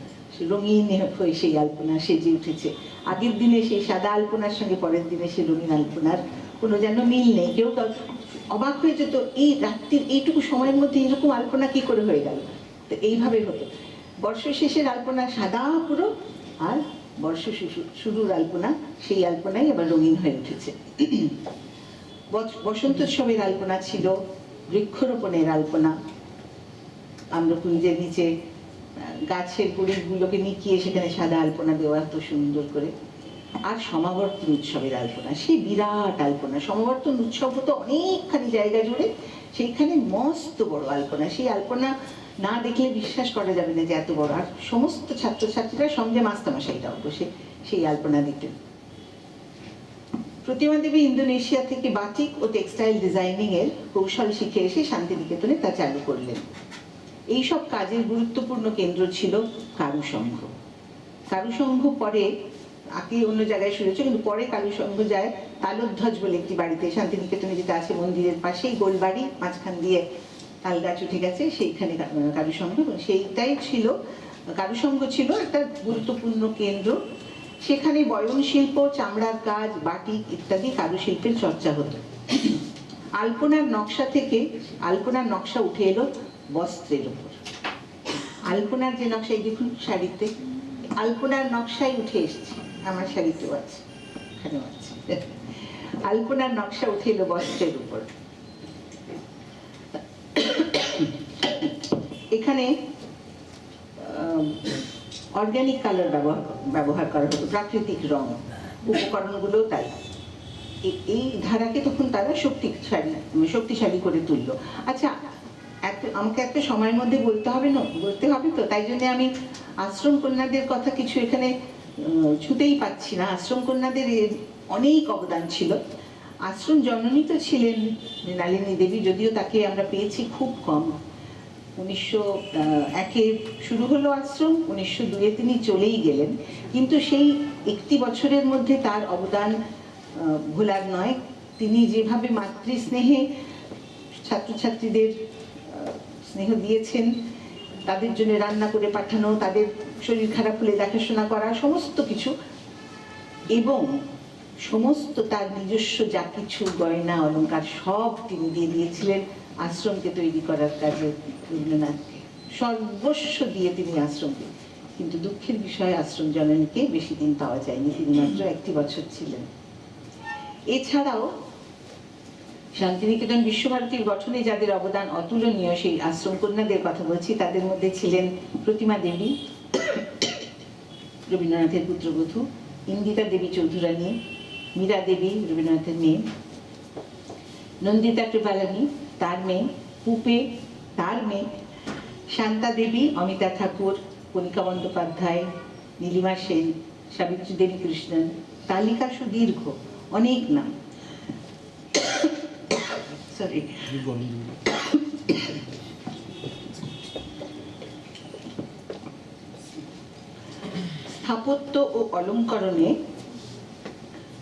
[SPEAKER 4] রঙিন হয়ে সেই আলপনা সেজে উঠেছে। আগের দিনে সেই সাদা আলপনার সঙ্গে পরের দিনে সেই রঙিন আলপনার কোনো যেন মিল নেই। কেউ অবাক হয়ে যেত, এই রাত্রির এইটুকু সময়ের মধ্যে এরকম আলপনা কি করে হয়ে গেল। তো এইভাবে হতো, বর্ষ শেষের আলপনা সাদা পুরো, আর বর্ষ শুরুর আলপনা, সেই আলপনাই আবার রঙিন হয়ে উঠেছে। বসন্তোৎসবের আলপনা ছিল, বৃক্ষরোপণের আলপনা, আম্রকুঞ্জের নিচে গাছের গুড়িগুলোকে নিকিয়ে সেখানে সাদা আলপনা দেওয়া এত সুন্দর করে, আর সমাবর্তন উৎসবের আলপনা, সেই বিরাট আলপনা। সমাবর্তন উৎসব হতো অনেকখানি জায়গা জুড়ে, সেইখানে মস্ত বড় আলপনা, সেই আলপনা না দেখলে বিশ্বাস করা যাবে না যে এত বড়। আর সমস্ত ছাত্রছাত্রীরা, সঙ্গে মাস্টারমশাইরাও বসে সেই আলপনা দিতেন। প্রতিমা দেবী ইন্দোনেশিয়া থেকে বাটিক ও টেক্সটাইল ডিজাইনিং এর কৌশল শিখে এসে শান্তিনিকেতনে তা চালু করলেন। এইসব কাজের গুরুত্বপূর্ণ কেন্দ্র ছিল কারুসংঘ। কারুসংঘ পরে, আগে অন্য জায়গায় শুরু হয়েছে, কিন্তু পরে কারুসংঘ যায় তালধ্বজ বলে একটি বাড়িতে, শান্তিনিকেতনে যেটা আছে মন্দিরের পাশেই গোলবাড়ি, মাঝখান দিয়ে তাল গাছ উঠে গেছে, সেইখানে কারুসংঘ। সেইটাই ছিল, কারুসংঘ ছিল একটা গুরুত্বপূর্ণ কেন্দ্র। সেখানে বয়ন শিল্প, চামড়ার কাজ, বাটিক ইত্যাদি কারুশিল্পের চর্চা হতো। আলপনার নকশা থেকে আলপনার নকশা উঠে এলো বস্ত্রের উপর। আলপনার যে নকশা, এই দেখুন শাড়িতে আলপনার নকশাই উঠে এসছে, আমার শাড়িতেও আছে, এখানেও আছে। আলপনার নকশা উঠে এলো বস্ত্রের উপর। এখানে অর্গানিক কালার ব্যবহার করা হতো, প্রাকৃতিক রং, উপকরণগুলো তাই। এই ধারাকে তখন তারা শক্তিশালী করে তুললো। আচ্ছা, আমাকে একটা সময়ের মধ্যে বলতে হবে তো, তাই জন্য আমি আশ্রম কন্যাদের কথা কিছু এখানে ছুতেই পাচ্ছি না। আশ্রম কন্যাদের অনেক অবদান ছিল। আশ্রম জননী তো ছিলেন মৃণালিনী দেবী, যদিও তাকে আমরা পেয়েছি খুব কম। 1901-এ শুরু হলো আশ্রম, 1902-এ তিনি চলেই গেলেন, কিন্তু সেই একটি বছরের মধ্যে তার অবদান ভোলার নয়। তিনি যেভাবে মাতৃস্নেহে ছাত্রছাত্রীদের স্নেহ দিয়েছেন, তাদের জন্য রান্না করে পাঠানো, তাদের শরীর খারাপ হলে দেখাশোনা করা, সমস্ত কিছু, এবং সমস্ত তার নিজস্ব যা কিছু গয়না অলংকার সব তিনি দিয়ে দিয়েছিলেন আশ্রমকে তৈরি করার কাজে। রবীন্দ্রনাথকে সর্বস্ব দিয়ে তিনি আশ্রমকে, কিন্তু দুঃখের বিষয় আশ্রম জননীকে বেশি দিন পাওয়া যায়নি, তিনি মাত্র 1 বছর ছিলেন। এছাড়াও শান্তিনিকেতন বিশ্বভারতীর গঠনে যাদের অবদান অতুলনীয়, সেই আশ্রম কন্যাদের কথা বলছি, তাদের মধ্যে ছিলেন প্রতিমা দেবী, রবীন্দ্রনাথের পুত্রবধূ, ইন্দিরা দেবী চৌধুরানী, মীরা দেবী রবীন্দ্রনাথের মেয়ে, নন্দিতা কৃপালানী তার মেয়ে, পুপে তার মেয়ে, শান্তা দেবী, অমিতা ঠাকুর, কণিকা বন্দ্যোপাধ্যায়, নীলিমা সেন, সাবিত্রী দেবী কৃষ্ণন, তালিকা সুদীর্ঘ, অনেক নাম। সরি। স্থাপত্য ও অলঙ্করণে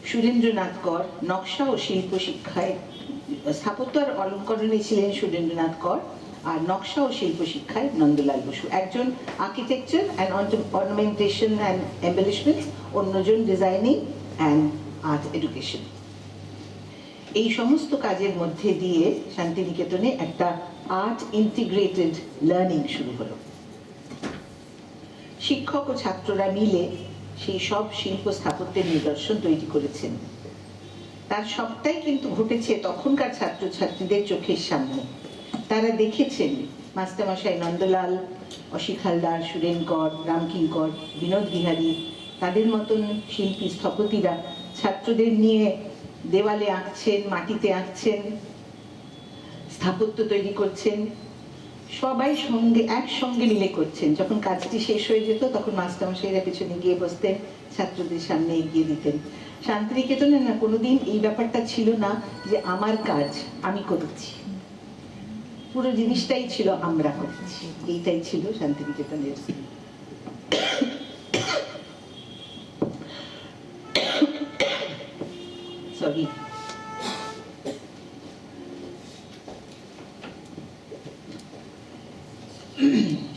[SPEAKER 4] সুরেন্দ্রনাথ কর, নকশা ও শিল্প শিক্ষায়, স্থাপত্য আর অলঙ্করণে ছিলেন সুরেন্দ্রনাথ কর, আর নকশা ও শিল্প শিক্ষায় নন্দলাল বসু। একজন আর্কিটেকচার অ্যান্ড অর্নামেন্টেশন অ্যান্ড এম্বেলিশমেন্ট, অন্যজন ডিজাইনিং অ্যান্ড আর্ট এডুকেশন। এই সমস্ত কাজের মধ্যে দিয়ে শান্তিনিকেতনে একটা আর্ট ইন্টিগ্রেটেড লার্নিং শুরু হলো। শিক্ষক ও ছাত্ররা মিলে সেই সব শিল্প স্থাপত্যের নিদর্শন তৈরি করেছেন। তার সবটাই কিন্তু ঘটেছে তখনকার ছাত্রছাত্রীদের চোখের সামনে। তারা দেখেছেন মাস্টারমশাই নন্দলাল, অসিত হালদার, সুরেন কর, রামকিঙ্কর, বিনোদ বিহারী, তাদের মতন শিল্পী স্থপতিরা ছাত্রদের নিয়ে দেওয়ালে আঁকছেন, মাটিতে আঁকছেন, স্থাপত্য তৈরি করছেন। সবাই সঙ্গে একসঙ্গে মিলে করছেন। যখন কাজটি শেষ হয়ে যেত তখন মাস্টারমশাইরা পেছনে গিয়ে বসতেন, ছাত্রদের সামনে এগিয়ে দিতেন। শান্তিনিকেতনে না কোনোদিন এই ব্যাপারটা ছিল না যে আমার কাজ আমি করছি, পুরো জিনিসটাই ছিল আমরা করছি, এইটাই ছিল শান্তিনিকেতনের। সরি।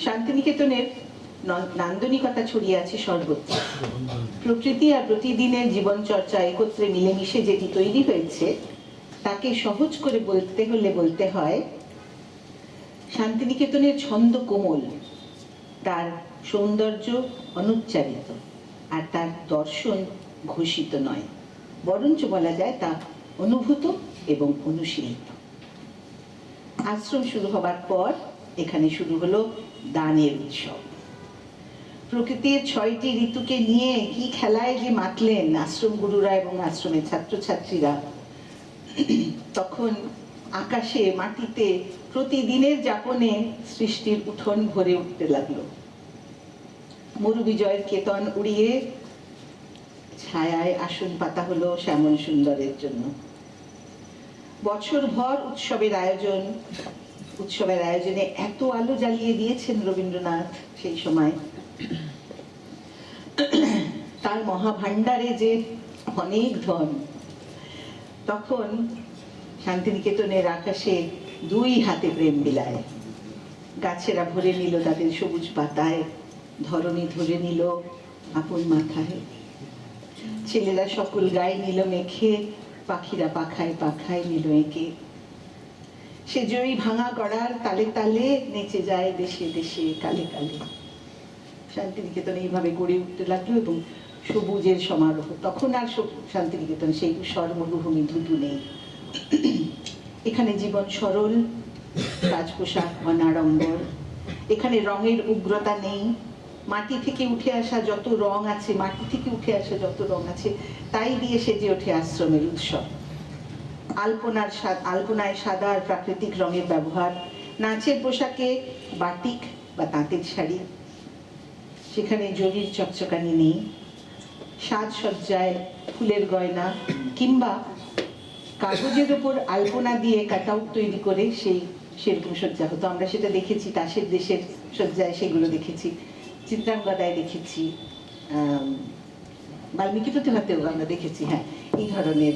[SPEAKER 4] শান্তিনিকেতনের নান্দনিকতা ছড়িয়ে আছে সর্বত্র। প্রকৃতি আর প্রতিদিনের জীবন চর্চা একত্রে মিলেমিশে যেটি তৈরি হয়েছে তাকে সহজ করে বলতে হলে বলতে হয় শান্তিনিকেতনের ছন্দ কোমল, তার সৌন্দর্য অনুচ্চারিত, আর তার দর্শন ঘোষিত নয়, বরঞ্চ বলা যায় তা অনুভূত এবং অনুশীলিত। আশ্রম শুরু হবার পর এখানে শুরু হলো দানের উৎসব। প্রকৃতির 6টি ঋতুকে নিয়ে কি খেলায় যে মাতলেন আশ্রম গুরুরা এবং আশ্রমের ছাত্রছাত্রীরা। তখন আকাশে মাটিতে প্রতিদিনের যাপনে সৃষ্টির উঠোন ভরে উঠতে লাগলো। মরু বিজয়ের কেতন উড়িয়ে ছায়ায় আসন পাতা হলো শ্যামল সুন্দরের জন্য। বছরভর উৎসবের আয়োজনে এত আলো জ্বালিয়ে দিয়েছেন রবীন্দ্রনাথ সেই সময়। তার মহাভাণ্ডারে যে অনেক ধন। তখন শান্তিনিকেতনের আকাশে 2 হাতে প্রেম বিলায়। গাছেরা ভরে নিল তাদের সবুজ পাতায়, ধরণী ধরে নিল আপন মাথায়। ছেলেরা সকল গায়ে নিল মেখে, পাখিরা পাখায় পাখায় নিল এঁকে। সে জয়ী ভাঙা গড়ার তালে তালে নেচে যায় দেশে দেশে কালে কালে। শান্তিনিকেতন এইভাবে গড়ে উঠতে লাগলো এবং সবুজের সমারোহ। তখন আর শান্তিনিকেতন সেই উষর মরুভূমি ধুধু নেই। এখানে জীবন সরল, সাজ পোশাক অনাড়ম্বর। এখানে রঙের উগ্রতা নেই। মাটি থেকে উঠে আসা যত রং আছে, তাই দিয়ে সেজে ওঠে আশ্রমের উৎসব। আলপনায় সাদা আর প্রাকৃতিক রঙের ব্যবহার, নাচের পোশাকে বাটিক বা তাঁতের শাড়ি। সেখানে জরির চকচকানি নেই। সাজসজ্জায় ফুলের গয়না কিংবা কাগজের উপর আলপনা দিয়ে কাটআউট তৈরি করে সেরকম সজ্জা হতো। আমরা সেটা দেখেছি তাসের দেশের সজ্জায়, সেগুলো দেখেছি চিত্রাঙ্গদায় দেখেছি, বাল্মীকি প্রতিভাতেও আমরা দেখেছি। হ্যাঁ, এই ধরনের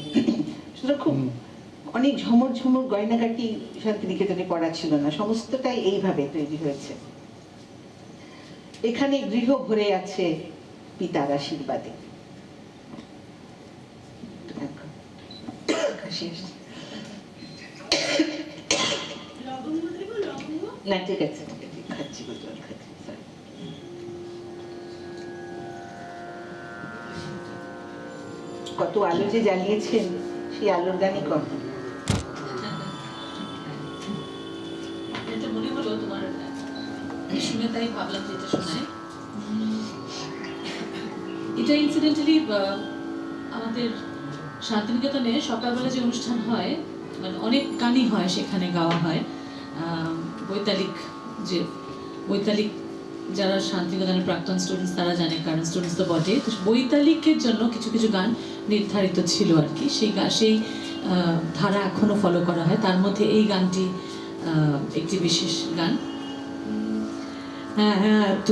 [SPEAKER 4] সেটা খুব অনেক ঝমর ঝমর গয়নাগাটি শান্তিনিকেতনে পড়া ছিল না, সমস্তটাই এইভাবে তৈরি হয়েছে। এখানে গৃহ ভরে আছে পিতার আশীর্বাদে। না ঠিক আছে, খাচ্ছি জল খাচ্ছি। কত আলো যে জ্বালিয়েছেন, সেই আলোর গানই কম।
[SPEAKER 2] এটা মনে হলো তোমার শুনে, তাই ভাবলাম যে এটা শোনায়। এটা ইনসিডেন্টালি আমাদের শান্তিনিকেতনে সকালবেলা যে অনুষ্ঠান হয়, মানে অনেক গানই হয় সেখানে, গাওয়া হয়। বৈতালিক যারা শান্তিনিকেতনের প্রাক্তন স্টুডেন্টস তারা জানে, কারণ স্টুডেন্টস তো বটে। তো বৈতালিকের জন্য কিছু কিছু গান নির্ধারিত ছিল আর কি। সেই ধারা এখনো ফলো করা হয়। তার মধ্যে এই গানটি একটি বিশেষ গান। এত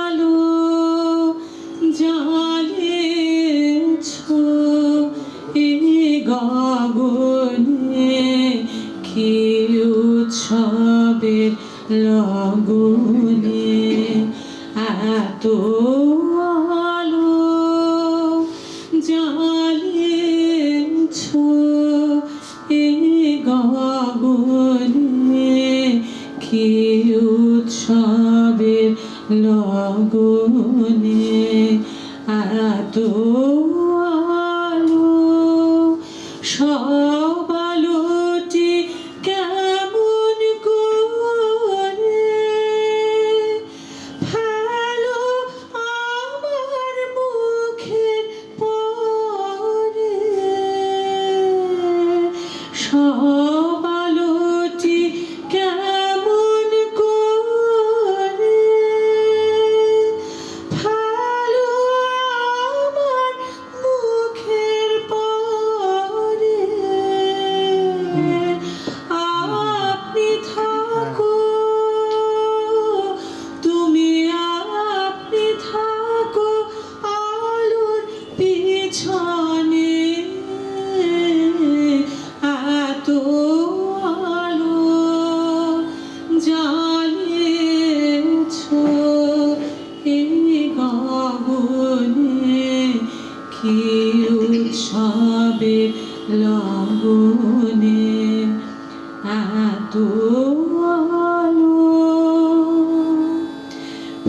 [SPEAKER 2] আলো জ্বালিয়েছো এ গগনে, কি উৎসবের লগনে। এত আলো জ্বালিয়েছো এ গগনে, কি উৎসবের লগনে। এত আলো, সব আলোটি কেমন করে ফেলো আমার মুখের পরে। সব আলোটি কেমন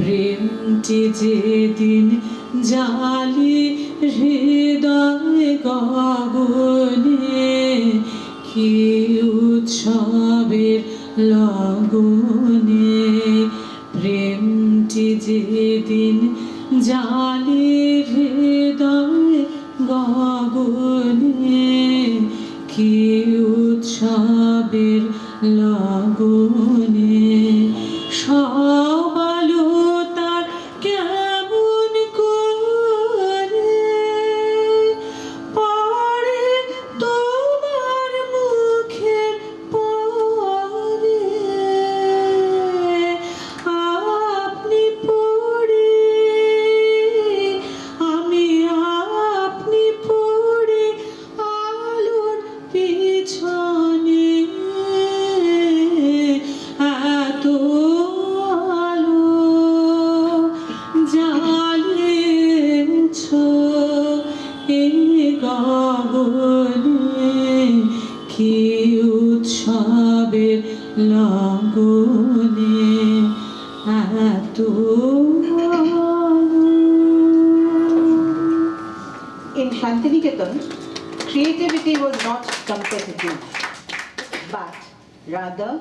[SPEAKER 2] প্রেমটি যেদিন জালি হৃদয় গগনে, কি উৎসবের লগনে, প্রেমটি যেদিন জালি হৃদয় গগনে, কি উৎসবের লগনে, সব আলো তার কেমন করে পড়ে তোমার মুখের পরে, আপনি পড়ে আমি আপনি পড়ে আলোর পিছনে, এত আলো জ্বালিয়েছ এই গগনে, কি উৎসবের লগনে, এত আলো।
[SPEAKER 4] In Shantiniketan, creativity was not competitive, but rather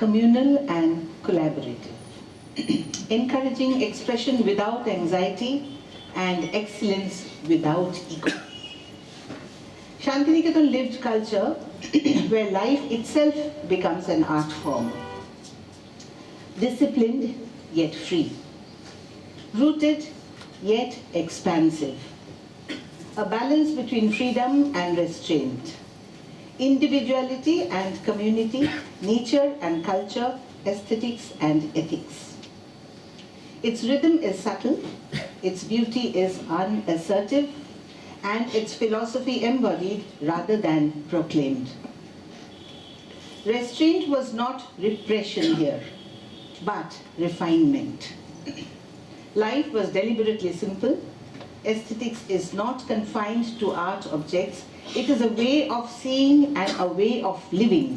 [SPEAKER 4] communal and collaborative, encouraging expression without anxiety and excellence without ego. Shantiniketan lived culture where life itself becomes an art form, disciplined yet free, rooted yet expansive, a balance between freedom and restraint, individuality and community, nature and culture, aesthetics and ethics. Its rhythm is subtle, its beauty is unassertive, and its philosophy embodied rather than proclaimed. Restraint was not repression here, but refinement. Life was deliberately simple. Aesthetics is not confined to art objects. It is a way of seeing and a way of living.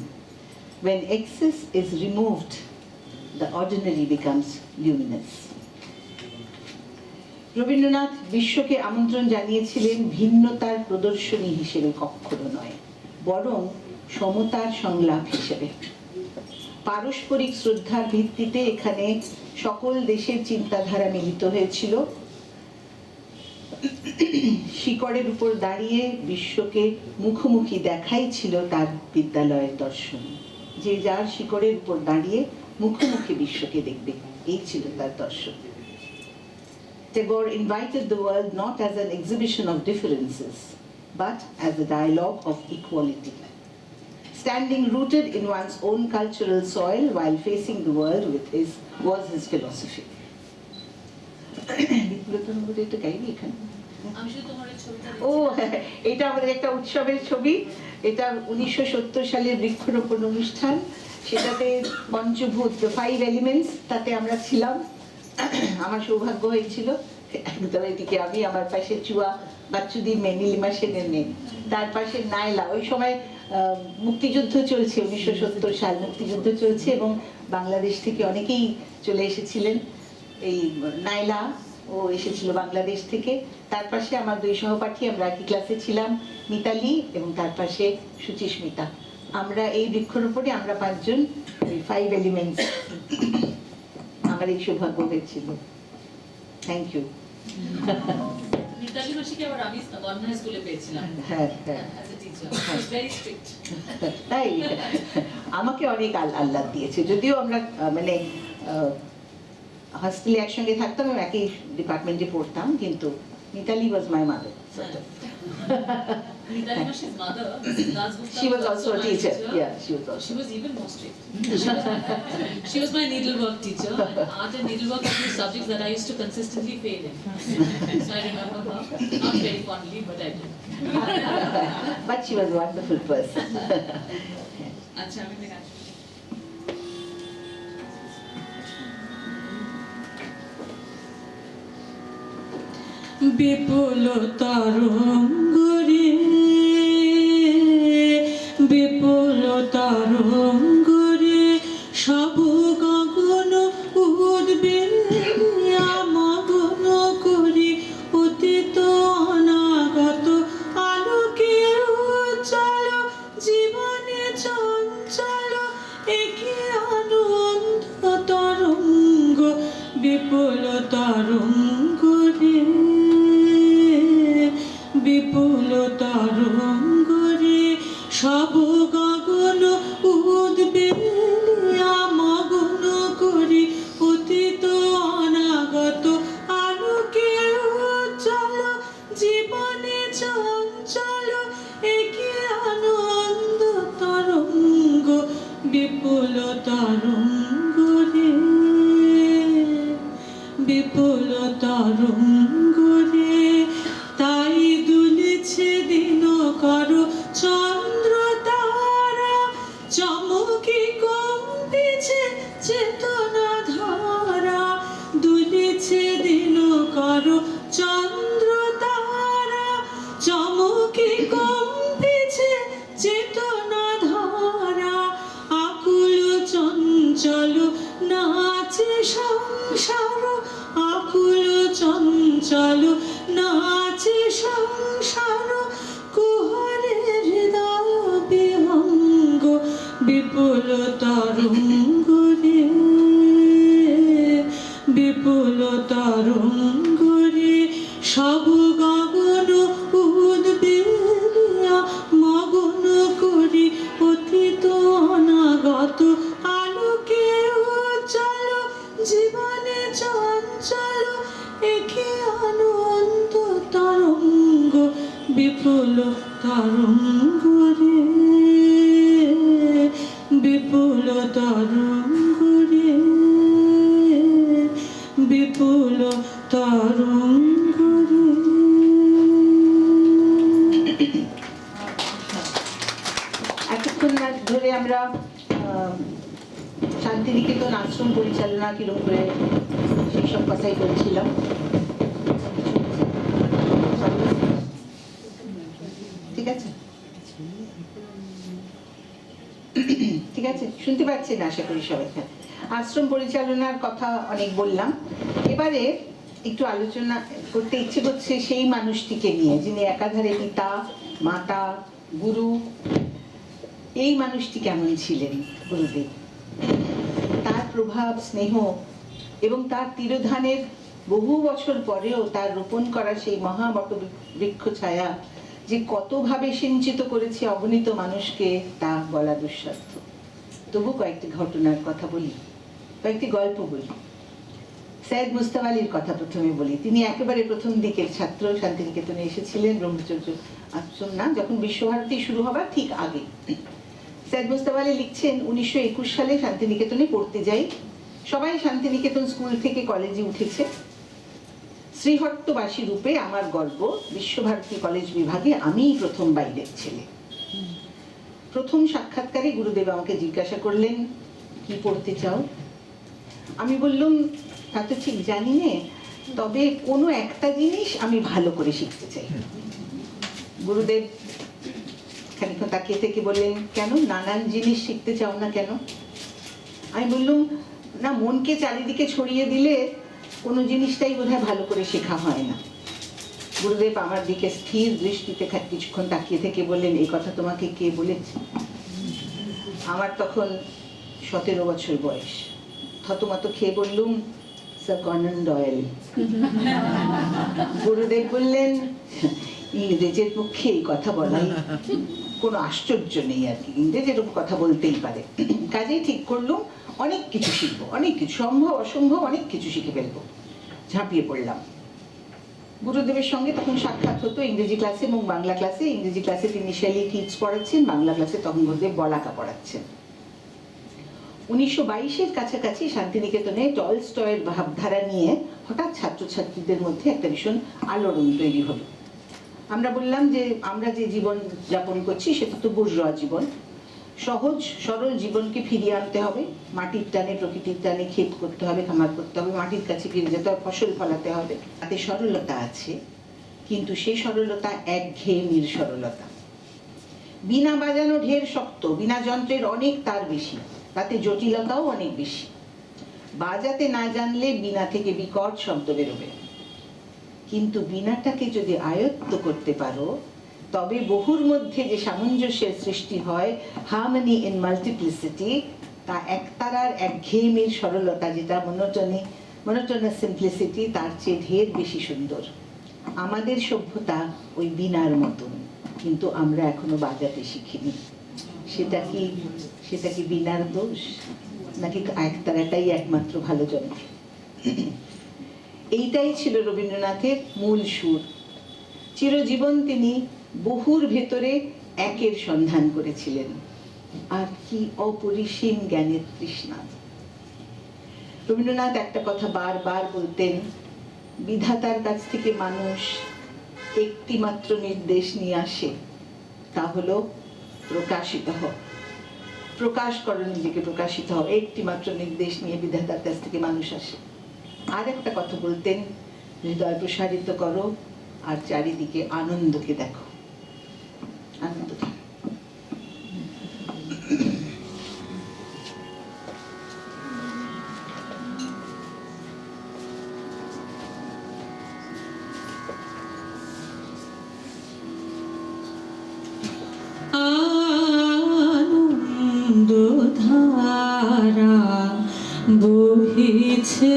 [SPEAKER 4] When excess is removed, the ordinary becomes luminous. Rabindranath বিশ্বকে আমন্ত্রণ জানিয়েছিলেন ভিন্নতার প্রদর্শনী হিসেবে কখনো নয়, বরং সমতার সংলাপ হিসেবে। পারস্পরিক শ্রদ্ধার ভিত্তিতে এখানে সকল দেশের চিন্তাধারা মিলিত হয়েছিল। শিকড়ের উপর দাঁড়িয়ে বিশ্বকে মুখোমুখি দেখাই ছিল তার বিদ্যালয়ের দর্শন, যে যার শিকড়ের উপর দাঁড়িয়ে মুখোমুখি বিশ্বকে দেখবে, এই ছিল তার দর্শন। Tagore invited the world not as an exhibition of differences, but as a dialogue of equality. Standing rooted in one's own cultural soil while facing the world was his philosophy. ও এটা আমাদের একটা উৎসবের ছবি, এটা 1970 সালের বৃক্ষরোপণ অনুষ্ঠান, সেটাতে পঞ্চভূত 5 এলিমেন্টস, তাতে আমরা ছিলাম। আমার সৌভাগ্য হয়েছিল একদম এদিকে আমি, আমার পাশে চুয়া বাচ্চুদি মেয়ে, নীলিমা সেনের মেয়ে, তার পাশে নাইলা। ওই সময় মুক্তিযুদ্ধ চলছে, 1970 সাল মুক্তিযুদ্ধ চলছে এবং বাংলাদেশ থেকে অনেকেই চলে এসেছিলেন। এই নাইলা ও এসেছিল বাংলাদেশ থেকে, তার পাশে আমার 2 সহপাঠী, আমরা একই ক্লাসে ছিলাম, মিতালি এবং তার পাশে সুচিস্মিতা। আমরা এই বৃক্ষরোপণে আমরা 5 জন 5 এলিমেন্টস, আমার এই সৌভাগ্য হয়েছিল। Thank you.
[SPEAKER 2] মিতালি মাসিকে আবার আমি গণনা স্কুলে পেয়েছিলাম।
[SPEAKER 4] হ্যাঁ হ্যাঁ, তাই আমাকে অনেক আহ্লাদ দিয়েছে, যদিও আমরা মানে হস্টেলে একসঙ্গে থাকতাম, একই ডিপার্টমেন্টে পড়তাম, কিন্তু Mitali was my mother.
[SPEAKER 2] Mitali Mashi's mother, Mrs. Dasgupta,
[SPEAKER 4] She was also a teacher. Yeah, she was also.
[SPEAKER 2] She was even more strict. She was my needlework teacher. Art and needlework were two subjects that I used to consistently fail in. So I remember her, not very fondly, but I did.
[SPEAKER 4] But she was a wonderful person.
[SPEAKER 2] আচ্ছা, আমি গান বিপুল তরঙ্গরে, বিপুল তরঙ্গরে সব গগন উদ্বেগ
[SPEAKER 3] বিপুল তরঙ্গ রে, বিপুল তরঙ্গ রে, সব গগন উদ্বেলিয়া মগ্ন করি অতীত অনাগত আলোকে উজ্জ্বল জীবনে চঞ্চল একে আনন্দ তরঙ্গ বিপুল তরঙ্গ রে, বিপুল তরঙ্গ রে। তাই দুলেছে দিনকর চন্দ্র তারা, চমকে কম্পিছে চেতনা ধারা, দুলেছে দিনকর চন্দ্র তারা, চমকে কম্পিছে চেতনা ধারা, আকুল চঞ্চল নাচে সংসার, আকুল চঞ্চল নাচে সংসার, কুহরে হৃদয় বিহঙ্গ বিপুল তরঙ্গ রে, বিপুল তরঙ্গ রে, সব গগন উদ্বেলিয়া মগ্ন করি অতীত অনাগত আলোকে উজ্জ্বল জীবনে চঞ্চল একে আনন্দ তরঙ্গ বিপুল তরঙ্গ রে, বিপুল তরঙ্গ রে, বিপুল তরঙ্গ রে।
[SPEAKER 4] এতক্ষণ ধরে আমরা শান্তিনিকেতন আশ্রম পরিচালনা কিরকম করে সেই সব কথাই বলছিলাম। ঠিক আছে, ঠিক আছে, শুনতে পাচ্ছেন আশা করি সবাই। আশ্রম পরিচালনার কথা অনেক বললাম, এবারে একটু আলোচনা করতে ইচ্ছে করছে সেই মানুষটিকে নিয়ে যিনি একাধারে পিতা, মাতা, গুরু। এই মানুষটি কেমন ছিলেন গুরুদেব, তার প্রভাব, স্নেহ এবং তার তিরোধানের বহু বছর পরেও তার রোপণ করা সেই মহাবট বৃক্ষ ছায়া যে কতভাবে সিঞ্চিত করেছে অগণিত মানুষকে, তা বলা দুঃসাধ্য। তবু কয়েকটি ঘটনার কথা বলি, কয়েকটি গল্প বলি। সৈয়দ মুস্তাফা আলীর কথা প্রথমে বলি। তিনি একেবারে প্রথম দিকের ছাত্র, শান্তিনিকেতনে এসেছিলেন ব্রহ্মচর্য আশ্রম না, যখন বিশ্বভারতী শুরু হবার ঠিক আগে। সৈয়দ মুস্তাফা আলী লিখছেন, 1921 সালে শান্তিনিকেতনে পড়তে যাই। সবাই শান্তিনিকেতন স্কুল থেকে কলেজে উঠেছে। শ্রীহট্টবাসী রূপে আমার গর্ব, বিশ্বভারতী কলেজ বিভাগে আমিই প্রথম বাইরের ছেলে। প্রথম সাক্ষাৎকারে গুরুদেব আমাকে জিজ্ঞাসা করলেন, কি পড়তে চাও? আমি বললাম, তা তো ঠিক জানি না, তবে কোনো একটা জিনিস আমি ভালো করে শিখতে চাই। গুরুদেব খানিকক্ষণ তাকিয়ে থেকে বললেন, কেন, নানান জিনিস শিখতে চাও না কেন? আমি বললাম, না, মনকে চারিদিকে ছড়িয়ে দিলে কোনো জিনিসটাই বোধহয় ভালো করে শেখা হয় না। গুরুদেব আমার দিকে স্থির দৃষ্টিতে কিছুক্ষণ তাকিয়ে থেকে বললেন, এই কথা তোমাকে কে বলেছে? আমার তখন 17 বছর বয়স। থতমত খেয়ে বললুম, স্যার কনন ডয়েল। গুরুদেব বললেন, ইংরেজের পক্ষে এই কথা বলাই কোনো আশ্চর্য নেই আর কি, ইংরেজ এরকম কথা বলতেই পারে। কাজেই ঠিক করলুম অনেক কিছু শিখবো, অনেক কিছু, সম্ভব অসম্ভব অনেক কিছু শিখে ফেলবো। ঝাঁপিয়ে পড়লাম। গুরুদেবের সঙ্গে তখন সাক্ষাৎ হতো ইংরেজি ক্লাসে এবং বাংলা ক্লাসে। ইংরেজি ক্লাসে তিনি শেলি কিটস পড়াচ্ছেন, বাংলা ক্লাসে তখন গুরুদেব বলাকা পড়াচ্ছেন। 1922-এর কাছাকাছি শান্তিনিকেতনে টলস্টয়ের ভাবধারা নিয়ে হঠাৎ ছাত্রছাত্রীদের মধ্যে একটা ভীষণ আলোড়ন তৈরি হলো। আমরা বললাম যে আমরা যে জীবন যাপন করছি সেটা তো বুর্জোয়া জীবন, সহজ সরল জীবনকে ফিরিয়ে আনতে হবে। মাটির টানে, প্রকৃতির টানে ক্ষেত করতে হবে, খামার করতে হবে, মাটির কাছে ফিরে যেতে হবে, ফসল ফলাতে হবে। তাতে সরলতা আছে, কিন্তু সেই সরলতা একঘেয়েমির সরলতা। বিনা বাজানো ঢের শক্ত, বিনা যন্ত্রের অনেক তার বেশি, তাতে জটিলতাও অনেক বেশি। বাজাতে না জানলে বিনা থেকে বিকট শব্দ বেরোবে, কিন্তু বিনাটাকে যদি আয়ত্ত করতে পারো তবে বহুর মধ্যে যে সামঞ্জস্যের সৃষ্টি হয়, হারমনি ইন মাল্টিপ্লিসিটি, তা একতারার একঘেয়েমির সরলতা, যেটা মনোটনি মনোটোনাস সিম্পলিসিটি তার চেয়ে ঢের বেশি সুন্দর। আমাদের সভ্যতা ওই বীণার মতন, কিন্তু আমরা এখনো বাজাতে শিখিনি। সেটা কি বীণার দোষ, নাকি একতারাটাই একমাত্র ভালো যন্ত্র? এইটাই ছিল রবীন্দ্রনাথের মূল সুর। চিরজীবন তিনি বহুর ভেতরে একের সন্ধান করেছিলেন। আর কি অপরিসীম জ্ঞানের তৃষ্ণা! রবীন্দ্রনাথ একটা কথা বারবার বলতেন, বিধাতার কাছ থেকে মানুষ একটি মাত্র নির্দেশ নিয়ে আসে, তা হলো প্রকাশিত হও, প্রকাশ করো নিজেকে, প্রকাশিত হও। একটি মাত্র নির্দেশ নিয়ে বিধাতার কাছ থেকে মানুষ আসে। আর একটা কথা বলতেন, হৃদয় প্রসারিত করো আর চারিদিকে আনন্দকে দেখো, আনন্দ দেখো।
[SPEAKER 3] আনন্দধারা বহিছে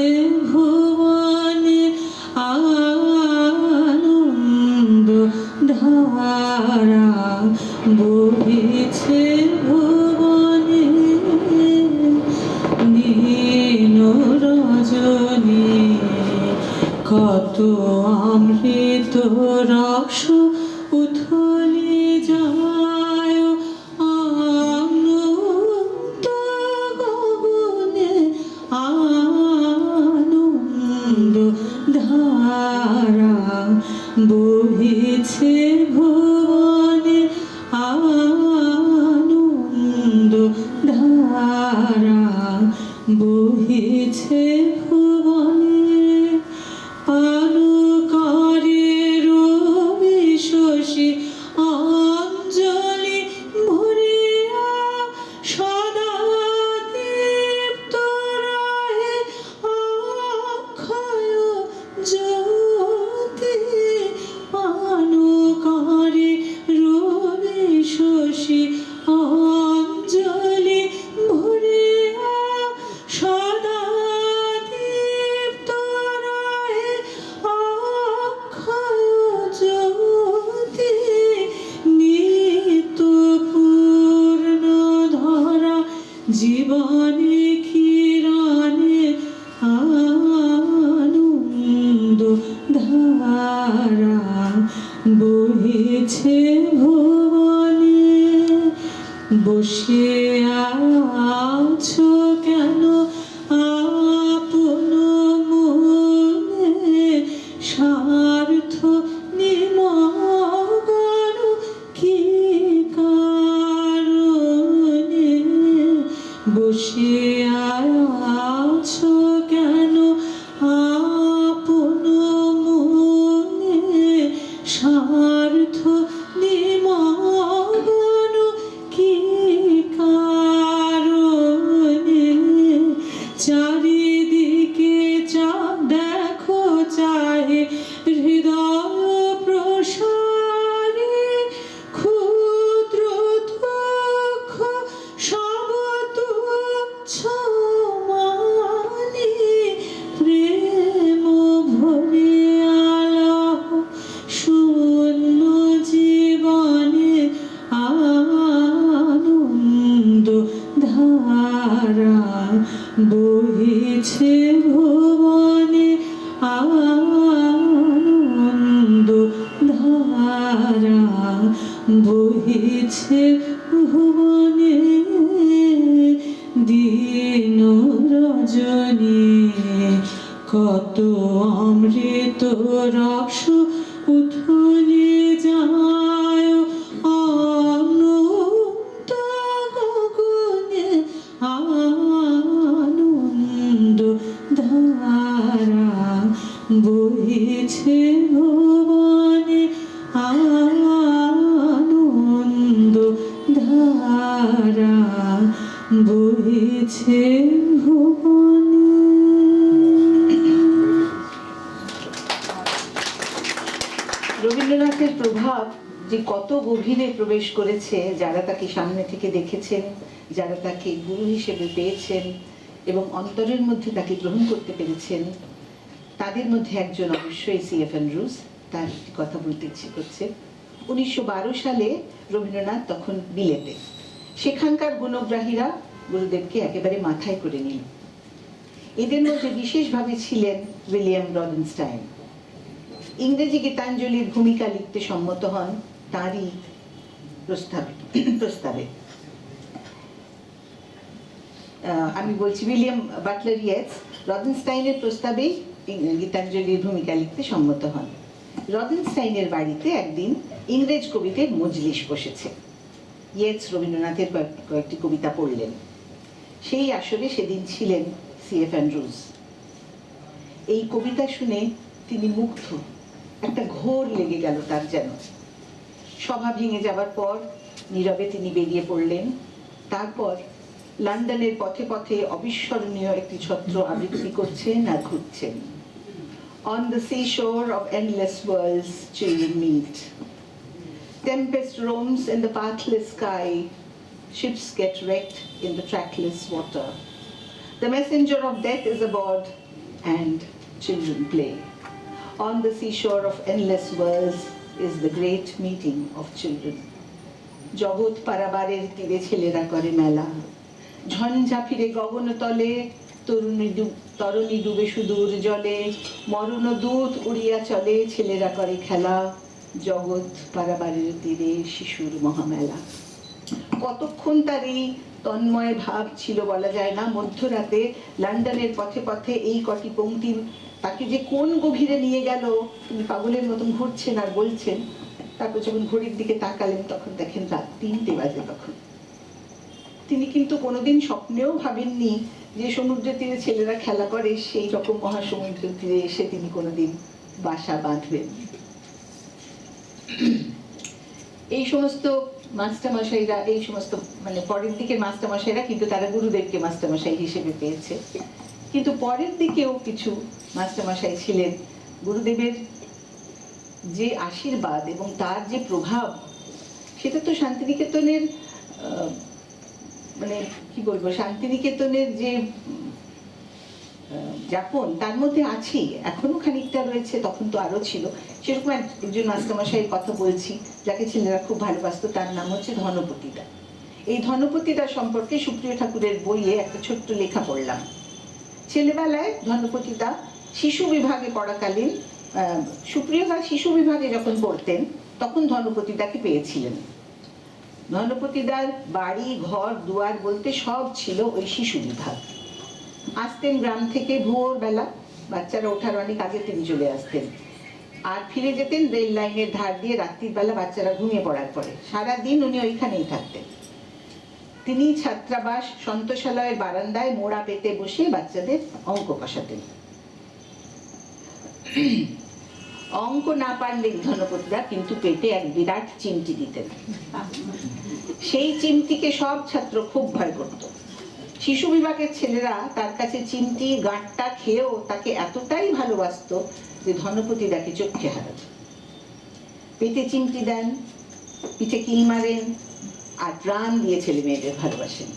[SPEAKER 3] ভুবনে, আনন্দধারা বহিছে ভুবনে, নীল রজনী কত অমৃত রস উথলে যায়, আনন্দ গগনে আনন্দ ধারা বহিছে ভুবনে, আনন্দ ধারা বহিছে ভুবনে, পালুকারে রবি শশী অঞ্জলি ভরিয়া সদা দীপ্ত রহে অক্ষয় জ্যোতি, পালুকারে রবি শশী অঞ্জলি ভরিয়া সদা দীপ্ত রহে অক্ষয় জ্যোতি, নিত্য পূর্ণ ধরা জীবনে কিরণে আনন্দ ধারা বহিছে ভুবনে। বসে আছো কেন আপন মনে, স্বার্থ নিমগ্ন কি কারণে? বসে আছো কেন আপন মনে, স্বার্থ নিমগ্ন কি কারণে? চারিদিকে দেখো চাহে হৃদয় প্রসারে, ক্ষুদ্র দুঃখ সব তুচ্ছ মানি, প্রেম ভরে আলাপ শূন্য জীবনে, আনন্দ ধারা বহিছে ভুবনে, আনন্দ ধারা বহিছে ভুবনে, দিন রজনী কত অমৃত রস উথলে যায়, অনন্ত গগনে আনন্দ ধারা বহিছে ভুবনে, আনন্দ ধারা বহিছে ভুবনে।
[SPEAKER 4] রবীন্দ্রনাথের প্রভাব যে কত গভীরে প্রবেশ করেছে, যারা তাকে সামনে থেকে দেখেছেন, যারা তাকে গুরু হিসেবে পেয়েছেন, এবং অন্তরের মধ্যে তাকে গ্রহণ করতে পেরেছেন, তাদের মধ্যে একজন অবশ্যই C.F. অ্যান্ড্রুজ। তার একটি কথা বলতে ইচ্ছে করছে। 1912 সালে রবীন্দ্রনাথ তখন বিলেতে, সেখানকার গুণগ্রাহীরা গুরুদেবকে একেবারে মাথায় করে নিল। এদের মধ্যে বিশেষভাবে ছিলেন উইলিয়াম রদিনস্টাইন। ইংরেজি গীতাঞ্জলির ভূমিকা লিখতে সম্মত হন তারই প্রস্তাবে। আমি বলছি উইলিয়াম বাটলার ইয়েটস রদিনস্টাইনের প্রস্তাবেই গীতাঞ্জলির ভূমিকা লিখতে সম্মত হন। রদিনস্টাইনের বাড়িতে একদিন ইংরেজ কবিদের মজলিস বসেছে। ইয়েটস রবীন্দ্রনাথের কয়েকটি কবিতা পড়লেন। সেই আসরে সেদিন ছিলেন C.F. অ্যান্ড্রুজ। এই কবিতা শুনে তিনি মুগ্ধ, একটা ঘোর লেগে গেল তার যেন। সভা ভেঙে যাবার পর নীরবে তিনি বেরিয়ে পড়লেন। তারপর লন্ডনের পথে পথে অবিস্মরণীয় একটি ছত্র আবৃত্তি করছেন আর ঘুরছেন। On the seashore of endless worlds children meet. Tempest roams in the pathless sky. Ships get wrecked in the trackless water. The messenger of death is aboard and children play. On the seashore of endless worlds is the great meeting of children. জগৎ পারাবারের তীরে ছেলেরা করে মেলা, ঝঞ্ঝা ফিরে গগন তলে, তরুণী ডুবে সুদূর জলে, মরণ দূত উড়িয়া চলে, ছেলেরা করে খেলা, জগৎ পারাবারের তীরে শিশুর মহামেলা। কতক্ষণ তার এই তন্ময় ভাব ছিল বলা যায় না। মধ্যরাতে লন্ডনের পথে পথে এই কটি পংক্তি তাকে যে কোন গভীরে নিয়ে গেল। তিনি পাগলের মতন ঘুরছেন আর বলছেন। তারপর যখন ঘড়ির দিকে তাকালেন তখন দেখেন রাত 3টে বাজে। তখন তিনি কিন্তু কোনোদিন স্বপ্নেও ভাবেননি যে সমুদ্রের তীরে ছেলেরা খেলা করে সেই রকম মহাসমুদ্রের তীরে এসে তিনি কোনোদিন বাসা বাঁধবেন। এই সমস্ত মাস্টারমশাইরা, এই সমস্ত মানে পরের দিকের মাস্টারমশাইরা কিন্তু তারা গুরুদেবকে মাস্টারমশাই হিসেবে পেয়েছে। কিন্তু পরের দিকেও কিছু মাস্টারমশাই ছিলেন। গুরুদেবের যে আশীর্বাদ এবং তার যে প্রভাব, সেটা তো শান্তিনিকেতনের মানে কি বলবো, শান্তিনিকেতনের যে যাপন তার মধ্যে আছি, এখনো খানিকটা রয়েছে, তখন তো আরো ছিল। সেরকম একজন মাস্টারমশাইয়ের কথা বলছি যাকে ছেলেরা খুব ভালোবাসতো। তার নাম হচ্ছে ধনপতিদা। এই ধনপতিদা সম্পর্কে সুপ্রিয় ঠাকুরের বইয়ে একটা ছোট্ট লেখা পড়লাম। ছেলেবেলায় ধনপতিদা শিশু বিভাগে পড়াকালীন, সুপ্রিয়দা শিশু বিভাগে যখন পড়তেন তখন ধনপতিদাকে পেয়েছিলেন। ধনপতিদার বাড়ি ঘর দুয়ার বলতে সব ছিল ওই শিশু বিভাগ। আসতেন গ্রাম থেকে ভোরবেলা, বাচ্চারা ওঠার অনেক আগে তিনি চলে আসতেন, আর ফিরে যেতেন রেল লাইনের ধার দিয়ে রাত্রির বেলা বাচ্চারা ঘুমিয়ে পড়ার পরে। সারাদিন উনি ওইখানেই থাকতেন। তিনি ছাত্রাবাস সন্তোষালয়ের বারান্দায় মোড়া পেতে বসে বাচ্চাদের অঙ্ক কষাতেন। অঙ্ক না পারলেন ধনপতিদা কিন্তু পেটে এক বিরাট চিমটি দিতেন। সেই চিমটিকে সব ছাত্র খুব ভয় করত। শিশু বিভাগের ছেলেরা তার কাছে চিমটি গাঁটটা খেয়েও তাকে এতটাই ভালোবাসতো যে ধনপতিদাকে চোখে হারাত। পেটে চিমটি দেন, পিঠে কিল মারেন, আর প্রাণ দিয়ে ছেলে মেয়েদের ভালোবাসেন।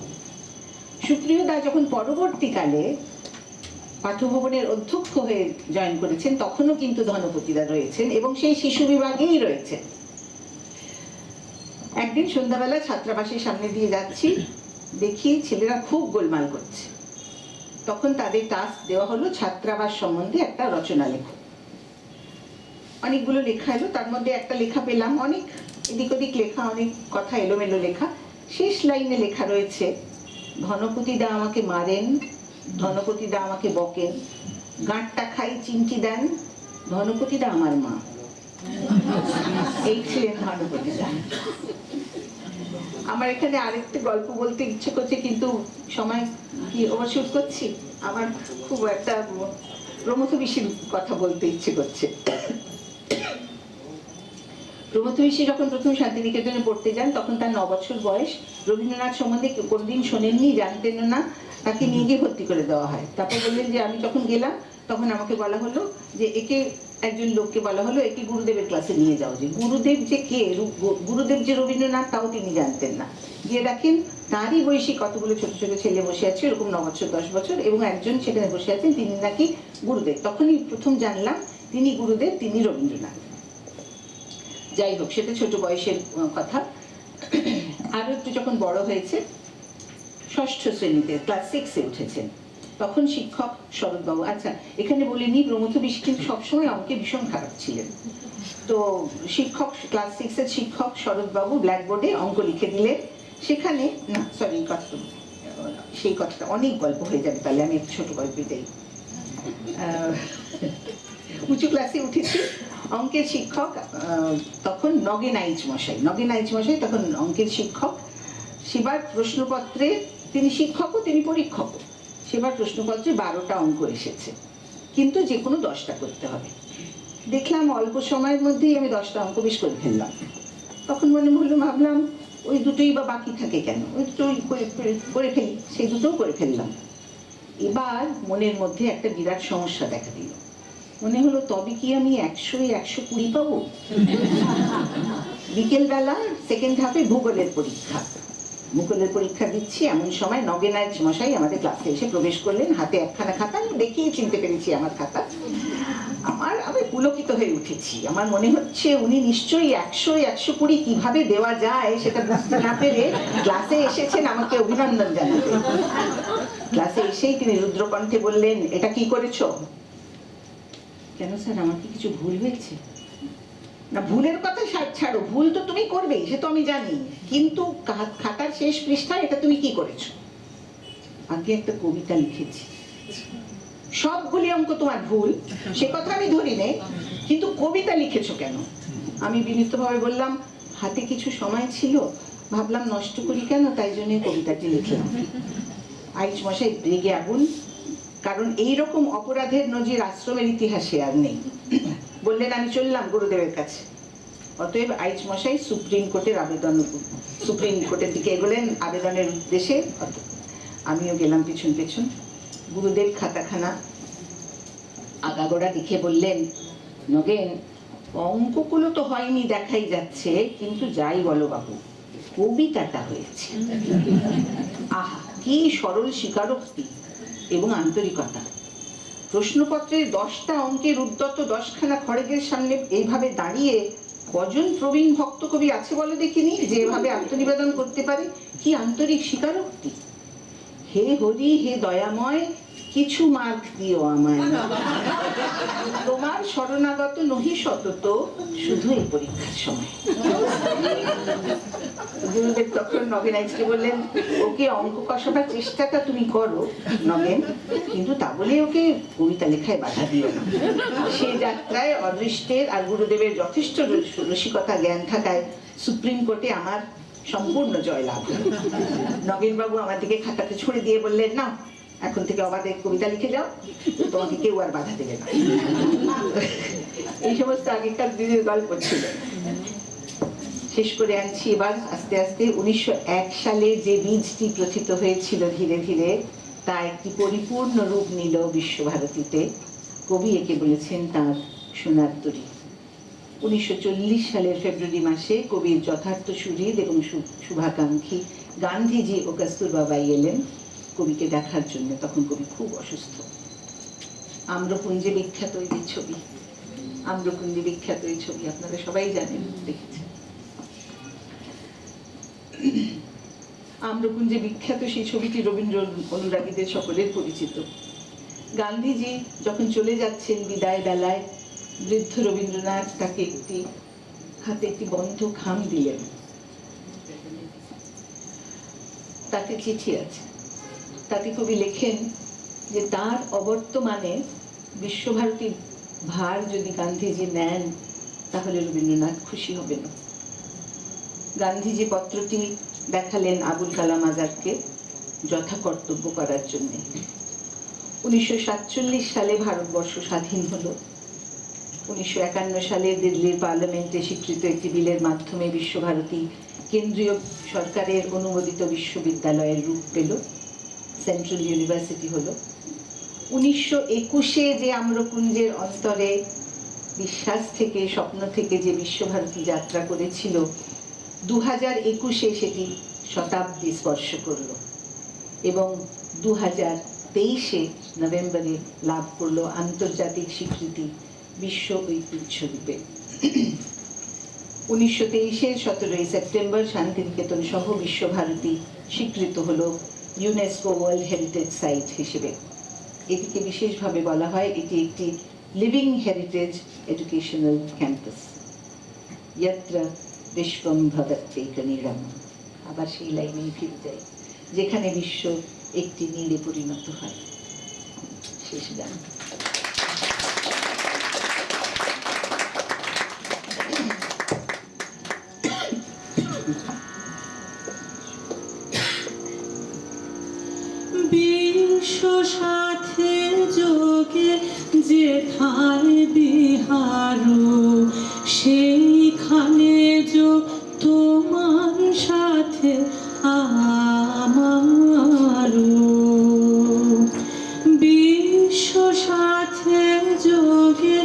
[SPEAKER 4] সুপ্রিয়দা যখন পরবর্তীকালে পাঠ্যভবনের অধ্যক্ষ হয়ে জয়েন করেছেন তখনও কিন্তু ধনপতিদা রয়েছেন এবং সেই শিশু বিভাগেই রয়েছেন। একদিন সন্ধ্যাবেলা ছাত্রাবাসের সামনে দিয়ে যাচ্ছি, দেখি ছেলেরা খুব গোলমাল করছে। তখন তাদের টাস্ক দেওয়া হলো ছাত্রাবাস সম্বন্ধে একটা রচনা লেখো। অনেকগুলো লেখা এলো, তার মধ্যে একটা লেখা পেলাম, অনেক এদিক ওদিক লেখা, অনেক কথা এলোমেলো লেখা। শেষ লাইনে লেখা রয়েছে, ধনপতিদা আমাকে মারেন, ধনপতিদা আমাকে বকেন, গাঁটটা খাই চিমটি দেন, ধনপতিদা আমার মা। এই ছিলেন ধনপতিদা। আমার এখানে আরেকটা গল্প বলতে ইচ্ছে করছে কিন্তু সময় কি ওভারশুট করছি। আমার খুব একটা প্রমথ ঋষির কথা বলতে ইচ্ছে করছে। প্রমথ ঋষি যখন প্রথম শান্তিনিকেতনে পড়তে যান তখন তার 9 বছর বয়স। রবীন্দ্রনাথ সম্বন্ধে কোনদিন শোনেননি, জানতেন না, তাকে নিয়ে গিয়ে ভর্তি করে দেওয়া হয়। তারপর বললেন যে আমি যখন গেলাম তখন আমাকে বলা হলো যে একে, একজন লোককে বলা হলো একে গুরুদেবের ক্লাসে নিয়ে যাও। যে গুরুদেব যে কে, গুরুদেব যে রবীন্দ্রনাথ তাও তিনি জানতেন না। গিয়ে দেখেন তারই বয়সী কতগুলো ছোট ছোট ছেলে বসে আছে, এরকম 9 বছর 10 বছর, এবং একজন সেখানে বসে আছেন, তিনি নাকি গুরুদেব। তখনই প্রথম জানলাম তিনি গুরুদেব, তিনি রবীন্দ্রনাথ। যাই হোক, সেটা ছোট বয়সের কথা। আরো একটু যখন বড় হয়েছে, 6ষ্ঠ শ্রেণীতে, ক্লাস 6-এ উঠেছেন, তখন শিক্ষক শরৎবাবু, আচ্ছা এখানে বলিনি, প্রমথ বিশ কিন্তু সবসময় অঙ্কে ভীষণ খারাপ ছিলেন। তো শিক্ষক, ক্লাস 6-এর শিক্ষক শরৎবাবু ব্ল্যাকবোর্ডে অঙ্ক লিখে দিলেন। সেখানে না, সরি, সেই কথাটা অনেক গল্প হয়ে যাবে, তাহলে আমি একটু ছোট গল্পে যাই। উঁচু ক্লাসে উঠেছি, অঙ্কের শিক্ষক তখন নগেন আইচ মশাই তখন অঙ্কের শিক্ষক। সেবার প্রশ্নপত্রে, তিনি শিক্ষকও তিনি পরীক্ষকও, সেবার প্রশ্নপত্রে 12টা অঙ্ক এসেছে, কিন্তু যে কোনো 10টা করতে হবে। দেখলাম অল্প সময়ের মধ্যেই আমি 10টা অঙ্ক বেশ করে ফেললাম। তখন মনে হলো, ভাবলাম ওই দুটোই বা বাকি থাকে কেন, ওই দুটোই করে ফেলি, সেই দুটোও করে ফেললাম। এবার মনের মধ্যে একটা বিরাট সমস্যা দেখা দিল। মনে হলো, তবে কি আমি 100-120 পাবো? বিকেলবেলা সেকেন্ড হাফে ভূগোলের পরীক্ষা দিচ্ছি, এমন সময় নগেন আইচ মশাই আমাদের ক্লাসে এসে প্রবেশ করলেন, হাতে একখানা খাতা। আমি দেখেই চিনতে পেরেছি আমার খাতা। আমি পুলকিত হয়ে উঠেছি। আমার মনে হচ্ছে উনি নিশ্চয়ই 100-120 কিভাবে দেওয়া যায় সেটা বুঝতে না পেরে ক্লাসে এসেছেন আমাকে অভিনন্দন জানাতে। ক্লাসে এসেই তিনি রুদ্রকণ্ঠে বললেন, এটা কি করেছো? কেন স্যার, আমার কি কিছু ভুল হয়েছে? না, ভুলের কথা ছাড়ো, ভুল তো তুমি করবেই, সে তো আমি জানি, কিন্তু খাতার শেষ পৃষ্ঠায় এটা তুমি কি করেছো? আগে একটা কবিতা লিখেছি। সবগুলি অঙ্ক তোমার ভুল, সে কথা আমি ধরি নে, কিন্তু কবিতা লিখেছো কেন? আমি বিনীতভাবে বললাম, হাতে কিছু সময় ছিল, ভাবলাম নষ্ট করি কেন, তাই জন্য কবিতাটি লিখলাম। আইচ মশাই রেগে আগুন, কারণ এইরকম অপরাধের নজির আশ্রমের ইতিহাসে আর নেই। বললেন, আমি চললাম গুরুদেবের কাছে। অতএব আইচ মশাই সুপ্রিম কোর্টের দিকে এগোলেন আবেদনের উদ্দেশ্যে। আমিও গেলাম পেছন পেছন। গুরুদেব খাতাখানা আগাগোড়া লিখে বললেন, নগেন, অঙ্কগুলো তো হয়নি দেখাই যাচ্ছে, কিন্তু যাই বলো বাবু, কবিতাটা হয়েছে। আহা, কি সরল স্বীকারোক্তি এবং আন্তরিকতা! প্রশ্নপত্রের 10টা অঙ্কের উদ্যত 10খানা খড়গের সামনে এইভাবে দাঁড়িয়ে কজন প্রবীণ ভক্ত কবি আছে বলো দেখিনি যে এভাবে আত্মনিবেদন করতে পারে? কি আন্তরিক স্বীকারোক্তি! হে হরি, হে দয়াময়, কিছু মার্ক দিও আমায়, তোমার শরণাগত নহি সতত, শুধু এই পরীক্ষার সময়। গুরুদেব তখন নগেন আইচকে বললেন, ওকে অঙ্ক কষাবার চেষ্টাটা তুমি করো নগেন, কিন্তু তা বলে ওকে কবিতা লেখায় বাধা দিও না। সে যাত্রায় অদৃষ্টের আর গুরুদেবের যথেষ্ট রসিকতা জ্ঞান থাকায় সুপ্রিম কোর্টে আমার সম্পূর্ণ জয়লাভ। নগেনবাবু আমার দিকে খাতাতে ছুঁড়ে দিয়ে বললেন, না, এখন থেকে অবাধে কবিতা লিখে যাও, তোমাকে কেউ আর বাধা দেবে না। এই সমস্ত আগেকার দিনের গল্প ছিল। শেষ করে আনছি এবার আস্তে আস্তে। 1901 সালে যে বীজটি প্রথিত হয়েছিল ধীরে ধীরে, তা একটি পরিপূর্ণ রূপ নিল বিশ্বভারতীতে। কবি একে বলেছেন তার সোনার তরী। 1940 সালের ফেব্রুয়ারি মাসে কবির যথার্থ সুহৃদ এবং শুভাকাঙ্ক্ষী গান্ধীজি ও কস্তুরবা বাই এলেন কবিকে দেখার জন্য। তখন কবি খুব অসুস্থ। আম্রকুঞ্জে বিখ্যাত এই ছবি, আম্রকুঞ্জে বিখ্যাত এই ছবি আপনারা সবাই জানেন, দেখেছেন। আম্রকুঞ্জে বিখ্যাত সেই ছবিটি রবীন্দ্র অনুরাগীদের সকলের পরিচিত। গান্ধীজি যখন চলে যাচ্ছেন বিদায় বেলায়, বৃদ্ধ রবীন্দ্রনাথ তাকে হাতে একটি বন্ধ খাম দিলেন। তাতে চিঠি আছে। তাতে কবি লেখেন যে তার অবর্তমানে বিশ্বভারতীর ভার যদি গান্ধীজি নেন, তাহলে রবীন্দ্রনাথ খুশি হবেন। গান্ধীজি পত্রটি দেখালেন আবুল কালাম আজাদকে যথা কর্তব্য করার জন্য। 1947 সালে ভারতবর্ষ স্বাধীন হলো। 1951 সালে দিল্লির পার্লামেন্টে স্বীকৃত একটি বিলের মাধ্যমে বিশ্বভারতী কেন্দ্রীয় সরকারের অনুমোদিত বিশ্ববিদ্যালয়ের রূপ পেল, সেন্ট্রাল ইউনিভার্সিটি হলো। 1921-এ যে আম্রকুঞ্জের অন্তরে বিশ্বাস থেকে, স্বপ্ন থেকে যে বিশ্বভারতী যাত্রা করেছিল, 2021-এ সেটি শতাব্দী স্পর্শ করলো এবং 2023-এ নভেম্বরে লাভ করলো আন্তর্জাতিক স্বীকৃতি বিশ্ব ঐতিহ্য রূপে। 1923-এর 17 সেপ্টেম্বর শান্তিনিকেতন সহ বিশ্বভারতী স্বীকৃত হলো ইউনেস্কো ওয়ার্ল্ড হেরিটেজ সাইট হিসেবে। এটিকে বিশেষভাবে বলা হয় এটি একটি লিভিং হেরিটেজ এডুকেশনাল ক্যাম্পাস। যত্র বিশ্বম ভবত্যেকনীড়ম, আবার সেই লাইনেই ফিরে যাই, যেখানে বিশ্ব একটি নীড়ে পরিণত হয়। শেষ গান।
[SPEAKER 3] বিশ্ব সাথে যোগে যেথায় বিহার, সেইখানে যোগ তোমার সাথে আমার। বিশ্ব সাথে যোগে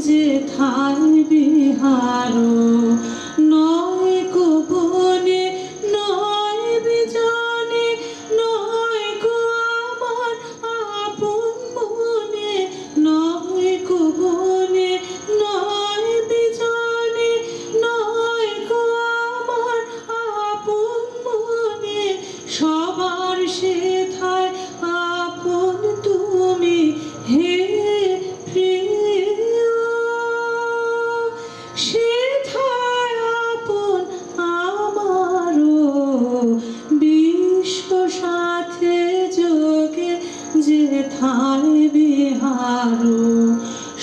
[SPEAKER 3] যেথায় বিহার, নয় গো বনে নয় বিজনে, নয় গো আমার আপন মনে, নয় গো বনে নয় বিজনে, নয় গো আমার আপন মনে, সবার সেথায় আপন তুমি হে প্রিয়। সেথায় আপন আমারও, বিশ্ব সাথে যোগে যেথায় বিহার,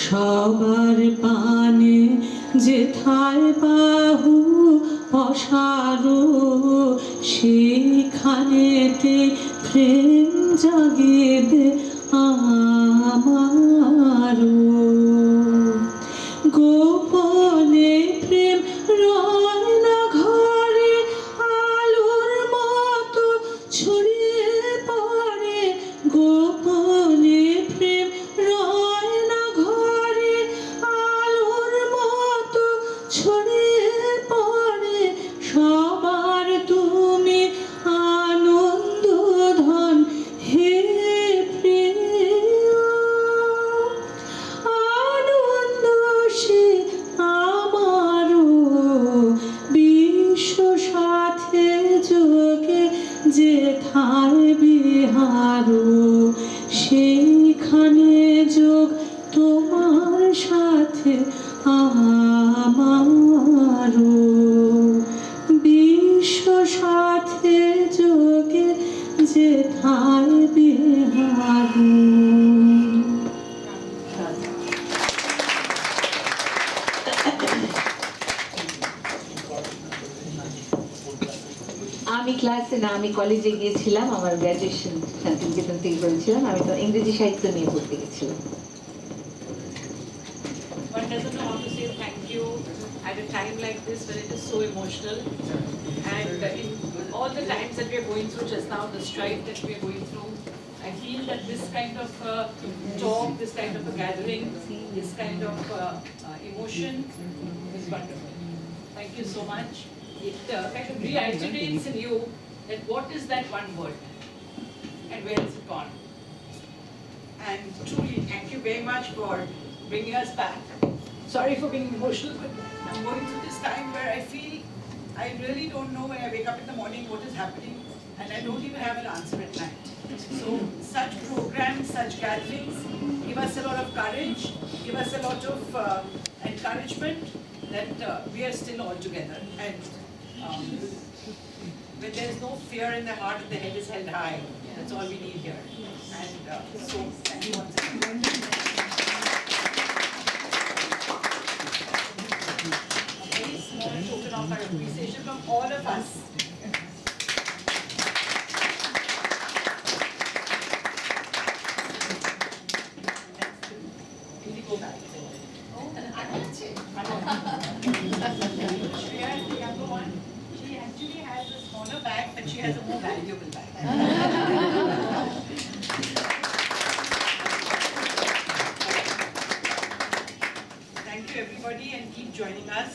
[SPEAKER 3] সবার পানে যেথায় বাহু অসারো, সেইখানেতে প্রেম জাগিবে আমারও। গোপনে প্রেম রয় না ঘরে, আলোর মতো ছড়িয়ে পড়ে। গোপনে প্রেম রয় না ঘরে, আলোর মতো ছড়িয়ে পড়ে। সবার তুমি আনন্দ ধন হে প্রিয়। আনন্দ সে আমারও, বিশ্ব সাথে যোগে যেথায় বিহার, সেইখানে যোগ তোমার সাথে আমার। বিশ্ব সাথে যোগে যেথায় বিহার।
[SPEAKER 4] আমি ক্লাসে না, আমি কলেজে গিয়েছিলাম, আমার গ্র্যাজুয়েশন শান্তিনিকেতন থেকে করেছিলাম। আমি তো ইংরেজি সাহিত্য নিয়ে পড়তে গেছিলাম।
[SPEAKER 1] One doesn't know how to say thank you at a time like this when it is so emotional. And in all the times that we are going through just now, the strife that we are going through, I feel that this kind of talk, this kind of a gathering, this kind of emotion is wonderful. Thank you so much. It kind of reiterates in you that what is that one word and where is it gone. And truly, thank you very much for bringing us back. Sorry for being emotional, but I'm going through this time where I feel I really don't know when I wake up in the morning what is happening, and I don't even have an answer at night. So such programs, such gatherings give us a lot of courage, give us a lot of encouragement that we are still all together. And when there is no fear in the heart and the head is held high, that's all we need here. And so thank you once again. A very small token of our appreciation from all of us. Go back. Shreya, the younger one, she actually has a smaller bag, but she has a more valuable bag. Thank you everybody, and keep joining us.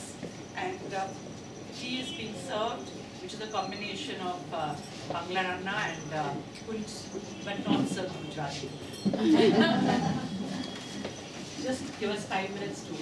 [SPEAKER 1] And tea is being served. which is a combination of Bangla Ranna and Punch, but not Sir Gujarati. Just give us 5 minutes to